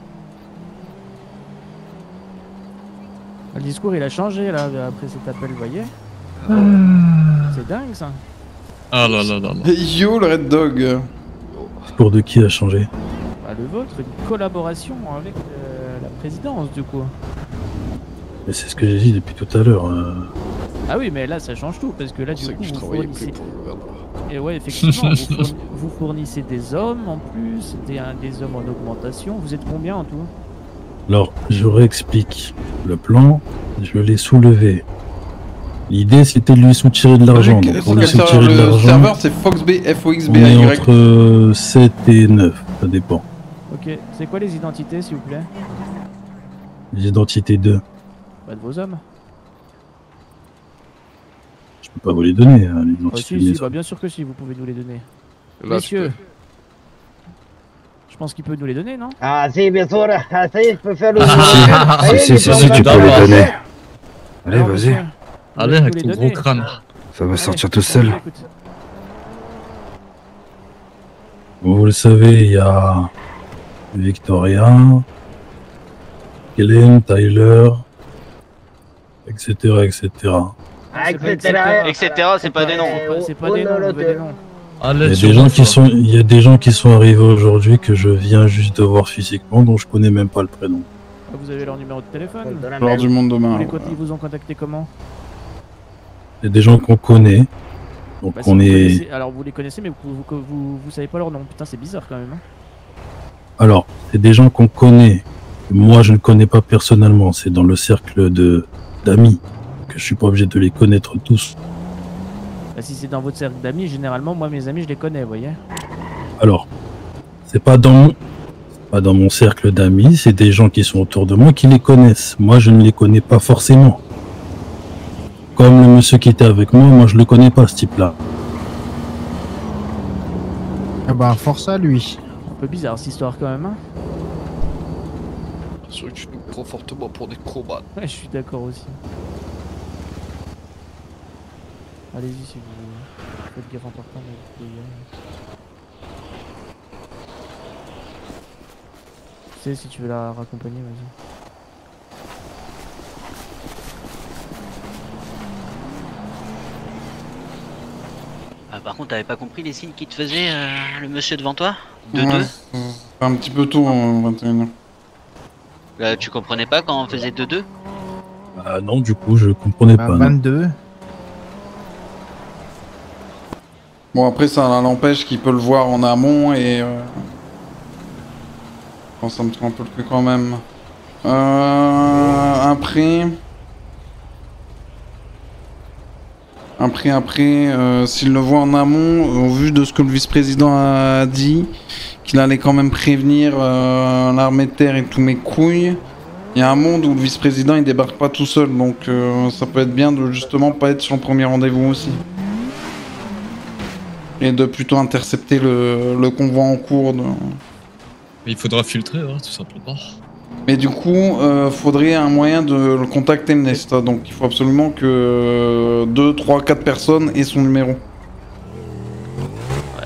Le discours il a changé là après cet appel, vous voyez? C'est dingue ça. Ah là là là là. Yo le Red Dog. Le discours de qui a changé? Bah, le vôtre, une collaboration avec la présidence du coup. Mais c'est ce que j'ai dit depuis tout à l'heure. Ah oui, mais là ça change tout parce que là du coup que je vous travaillais fournissez... plus pour le gouvernement. Et ouais, effectivement, vous fournissez des hommes en plus, des hommes en augmentation. Vous êtes combien en tout? Alors, je réexplique. Le plan, je l'ai soulevé. L'idée, c'était de lui soutirer de l'argent. Donc, pour lui soutirer de l'argent, le serveur, c'est FoxB, FOXB. on est entre 7 et 9, ça dépend. Ok, c'est quoi les identités s'il vous plaît? Les identités de... Pas de vos hommes? Je peux pas vous les donner, hein, les identités de mes bah, hommes. bien sûr que si, vous pouvez nous les donner. Là, Messieurs, je pense qu'il peut nous les donner, non? Ah si, bien sûr. Ah, ça y est, je peux faire le... Si, tu peux les donner. Allez, Alors, vas-y. monsieur, Allez, avec ton gros crâne. Ça va sortir tout seul. écoute. Bon, vous le savez, il y a Victoria, Hélène, Tyler, etc., etc. Etc. C'est pas des noms. C'est pas des noms, on veut des noms. Il y a des gens qui sont arrivés aujourd'hui que je viens juste de voir physiquement, dont je connais même pas le prénom. Vous avez leur numéro de téléphone? Lors du monde demain. Ils vous ont contacté comment? Il y a des gens qu'on connaît, donc Bah, on si vous est... connaissez- alors vous les connaissez mais vous savez pas leur nom. Putain, c'est bizarre quand même. Hein. Alors, c'est des gens qu'on connaît. Moi, je ne connais pas personnellement. C'est dans le cercle d'amis que je suis pas obligé de les connaître tous. Bah, si c'est dans votre cercle d'amis, généralement, moi mes amis je les connais, vous voyez. Alors, c'est pas dans mon... Pas dans mon cercle d'amis, c'est des gens qui sont autour de moi qui les connaissent. Moi, je ne les connais pas forcément. Comme le monsieur qui était avec moi je le connais pas, ce type-là. Ah bah, force à lui. Un peu bizarre cette histoire quand même, hein. C'est vrai que tu nous prends fortement pour des crobates. Ouais, je suis d'accord aussi. Allez-y si vous faites gaffe important, mais vous pouvez y aller. Tu sais, si tu veux la raccompagner, vas-y. Ah, par contre, t'avais pas compris les signes qu'il te faisait le monsieur devant toi? De Ouais, deux. c'est un petit peu tôt en 21h. Tu comprenais pas quand on faisait 2-2? Ah non, du coup, je comprenais pas. 22. Bon, après, ça l'empêche qu'il peut le voir en amont et... Bon, ça me tient un peu le cul quand même. Après, s'il le voit en amont, au vu de ce que le vice-président a dit, qu'il allait quand même prévenir l'armée de terre et tous mes couilles, il y a un monde où le vice-président il débarque pas tout seul, donc ça peut être bien de justement pas être sur le premier rendez-vous aussi. Et de plutôt intercepter le convoi en cours. Il faudra filtrer, hein, tout simplement. Mais du coup, faudrait un moyen de le contacter le Nesta, donc il faut absolument que 2, 3, 4 personnes aient son numéro. Ouais,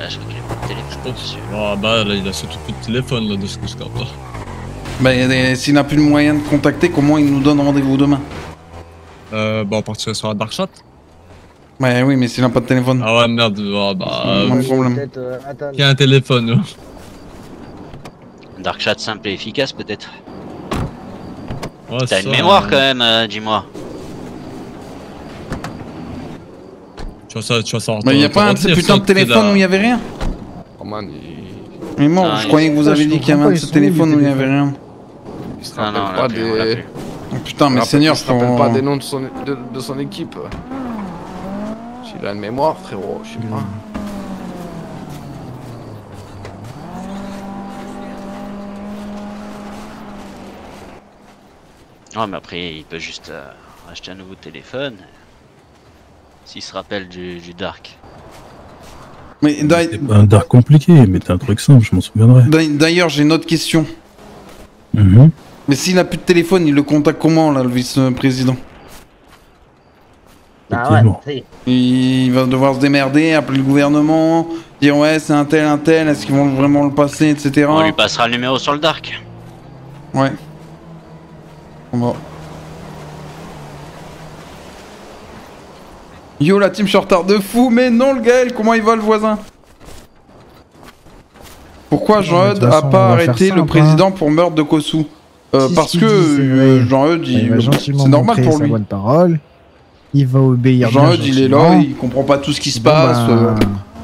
je crois qu'il a pas de téléphone dessus. Ah bah là, il a surtout plus de téléphone là, de ce que je capte. Bah, s'il n'a plus de moyen de contacter, comment il nous donne rendez-vous demain? Bah on partirait sur la Dark Chat. Ouais, oui, mais s'il n'a pas de téléphone. Ah ouais, merde, Mon problème. Qui a un téléphone? Dark Chat simple et efficace peut-être. Ouais, t'as une mémoire quand même, dis-moi. Tu vois ça. Mais y'a pas un de ces putains de téléphones où il y avait rien? Oh man, Mais moi, je croyais que vous avez dit qu'il y avait un de ces téléphones où il y avait rien. il se rappelle pas des... Oh, putain, mais Seigneur, il se rappelle pas des noms de son équipe. S'il a une mémoire, frérot, je sais pas. Non, mais après, il peut juste acheter un nouveau téléphone. S'il se rappelle du Dark. Mais c'est pas un Dark compliqué, mais t'as un truc simple, je m'en souviendrai. D'ailleurs, j'ai une autre question. Mais s'il a plus de téléphone, il le contacte comment, là, le vice-président? Ah ouais, il va devoir se démerder, appeler le gouvernement, dire ouais, c'est un tel, est-ce qu'ils vont vraiment le passer, etc. On lui passera le numéro sur le Dark. Ouais. Bon. Yo, la team, je suis en retard de fou, mais non, le Gaël, comment il va le voisin? Pourquoi Jean-Eudes a pas arrêté le président pour meurtre de Kossou? Parce que Jean-Eudes, c'est normal pour lui. Parole. Il va obéir. Jean-Eudes, il est là, il comprend pas tout ce qui se passe.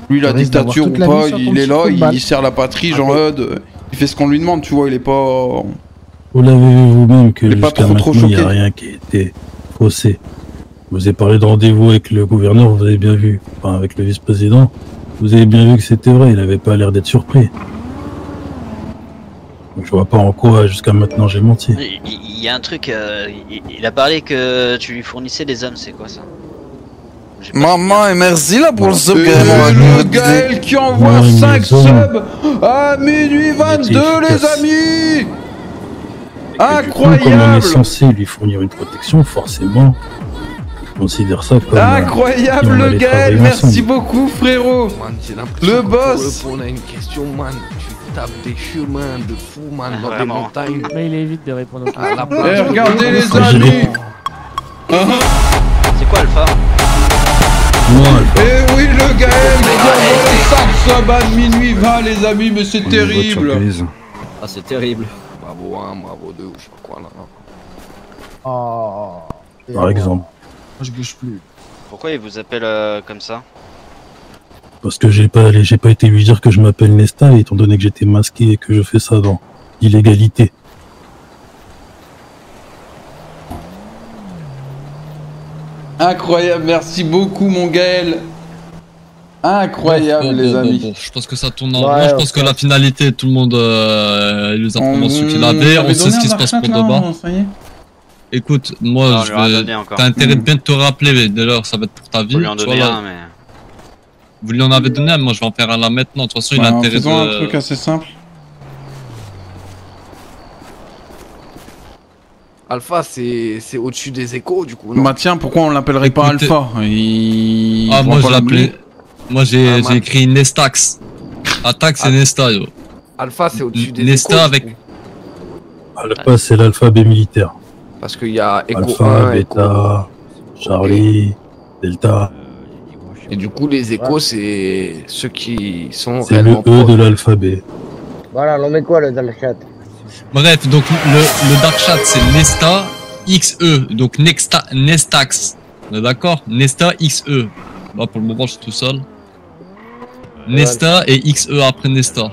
Lui, la dictature ou pas, il est là, il sert la patrie. Jean-Eudes, il fait ce qu'on lui demande, tu vois, il est pas... Vous l'avez vu vous-même que jusqu'à maintenant, il n'y a rien qui a été faussé. Je vous ai parlé de rendez-vous avec le gouverneur, vous avez bien vu. Enfin, avec le vice-président, vous avez bien vu que c'était vrai, il avait pas l'air d'être surpris. Donc, je vois pas en quoi, jusqu'à maintenant, j'ai menti. Il y a un truc, il a parlé que tu lui fournissais des hommes, c'est quoi ça? Maman, et merci là pour le sub. Le Gaël qui envoie 5 subs à minuit 22, les amis. Incroyable! Comme on est censé lui fournir une protection, forcément, je considère ça comme... Incroyable le Gaël, merci beaucoup frérot! Le boss! On a une question, man. Tu tapes des chemins de fou, man, dans des montagnes. Mais il évite de répondre aux questions. Regardez les amis! C'est quoi Alpha? Eh oui le Gaël, les 5 subs à minuit 20 les amis, mais c'est terrible! Ah c'est terrible. Bravo 1, bravo 2, ou je sais pas quoi là. Oh. Par exemple. Moi je bouge plus. Pourquoi il vous appelle comme ça? Parce que j'ai pas été lui dire que je m'appelle Nesta, étant donné que j'étais masqué et que je fais ça dans l'illégalité. Incroyable, merci beaucoup mon Gaël. Incroyable, les amis. Bon, je pense que ça tourne en rond. Je pense que la finalité, tout le monde les informations qu'il avait. On sait ce qui se passe pour demain. Écoute, moi, t'as intérêt de bien te rappeler. D'ailleurs, ça va être pour ta vie. Vous lui en donnez un, mais. Vous lui en avez donné un, moi je vais en faire un là maintenant. De toute façon, il a intérêt de. un truc assez simple. Alpha, c'est au-dessus des échos, du coup. Non bah tiens, pourquoi on l'appellerait pas Alpha? Ah, moi je l'appelais. Moi j'ai écrit Nestax. Attaque, c'est Nesta, yo. Alpha, c'est au-dessus des Nesta échos. avec. Alpha, c'est l'alphabet militaire. Parce qu'il y a Echo Alpha, 1, Beta, Charlie, Delta. Et du coup, les échos, c'est ceux qui sont C'est le réellement E de proches. l'alphabet. Voilà, on met quoi le dans le chat? Bref, donc le dark chat c'est Nesta XE, donc Nestax. On est d'accord? Nesta XE. Là pour le moment je suis tout seul. Nesta et XE après Nesta.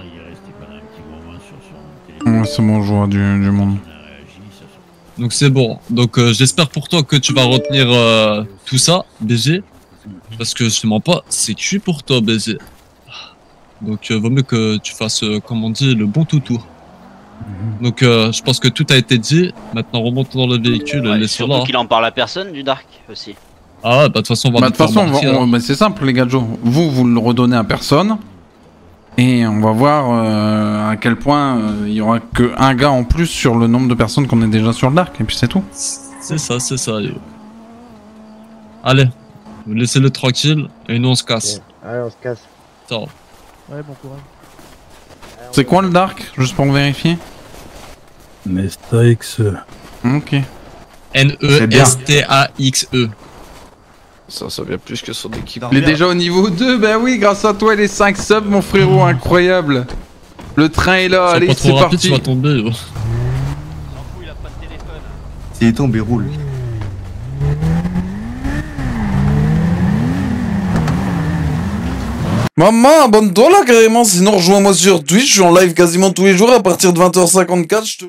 Ouais, c'est bon, je vois du monde. Donc c'est bon. Donc j'espère pour toi que tu vas retenir tout ça, BG. Parce que je te mens pas, c'est cuit pour toi, BG. Donc vaut mieux que tu fasses, comme on dit, le bon tout tour. Donc je pense que tout a été dit. Maintenant remonte dans le véhicule, laisse-le Surtout là. qu'il en parle à personne du Dark aussi. Ah ouais, bah de toute façon on va Bah de toute façon, c'est simple les gars, Joe. Vous le redonnez à personne. Et on va voir à quel point il y aura qu'un gars en plus sur le nombre de personnes qu'on est déjà sur le Dark. Et puis c'est tout. C'est ça, yo. Allez, laissez-le tranquille et nous on se casse. Okay. Allez, on se casse. Ciao. Ouais, bon courage. C'est quoi le Dark? Juste pour vérifier. Nesta XE. Ok. N-E-S-T-A-X-E. Ça vient plus que sur des kills. Il est déjà au niveau 2, bah oui, grâce à toi et les 5 subs, mon frérot, incroyable. Le train est là, allez, c'est parti. Tu vas tomber. Oh. S'il est tombé, roule. Maman, abonne-toi là carrément, sinon rejoins-moi sur Twitch, je suis en live quasiment tous les jours à partir de 20h54,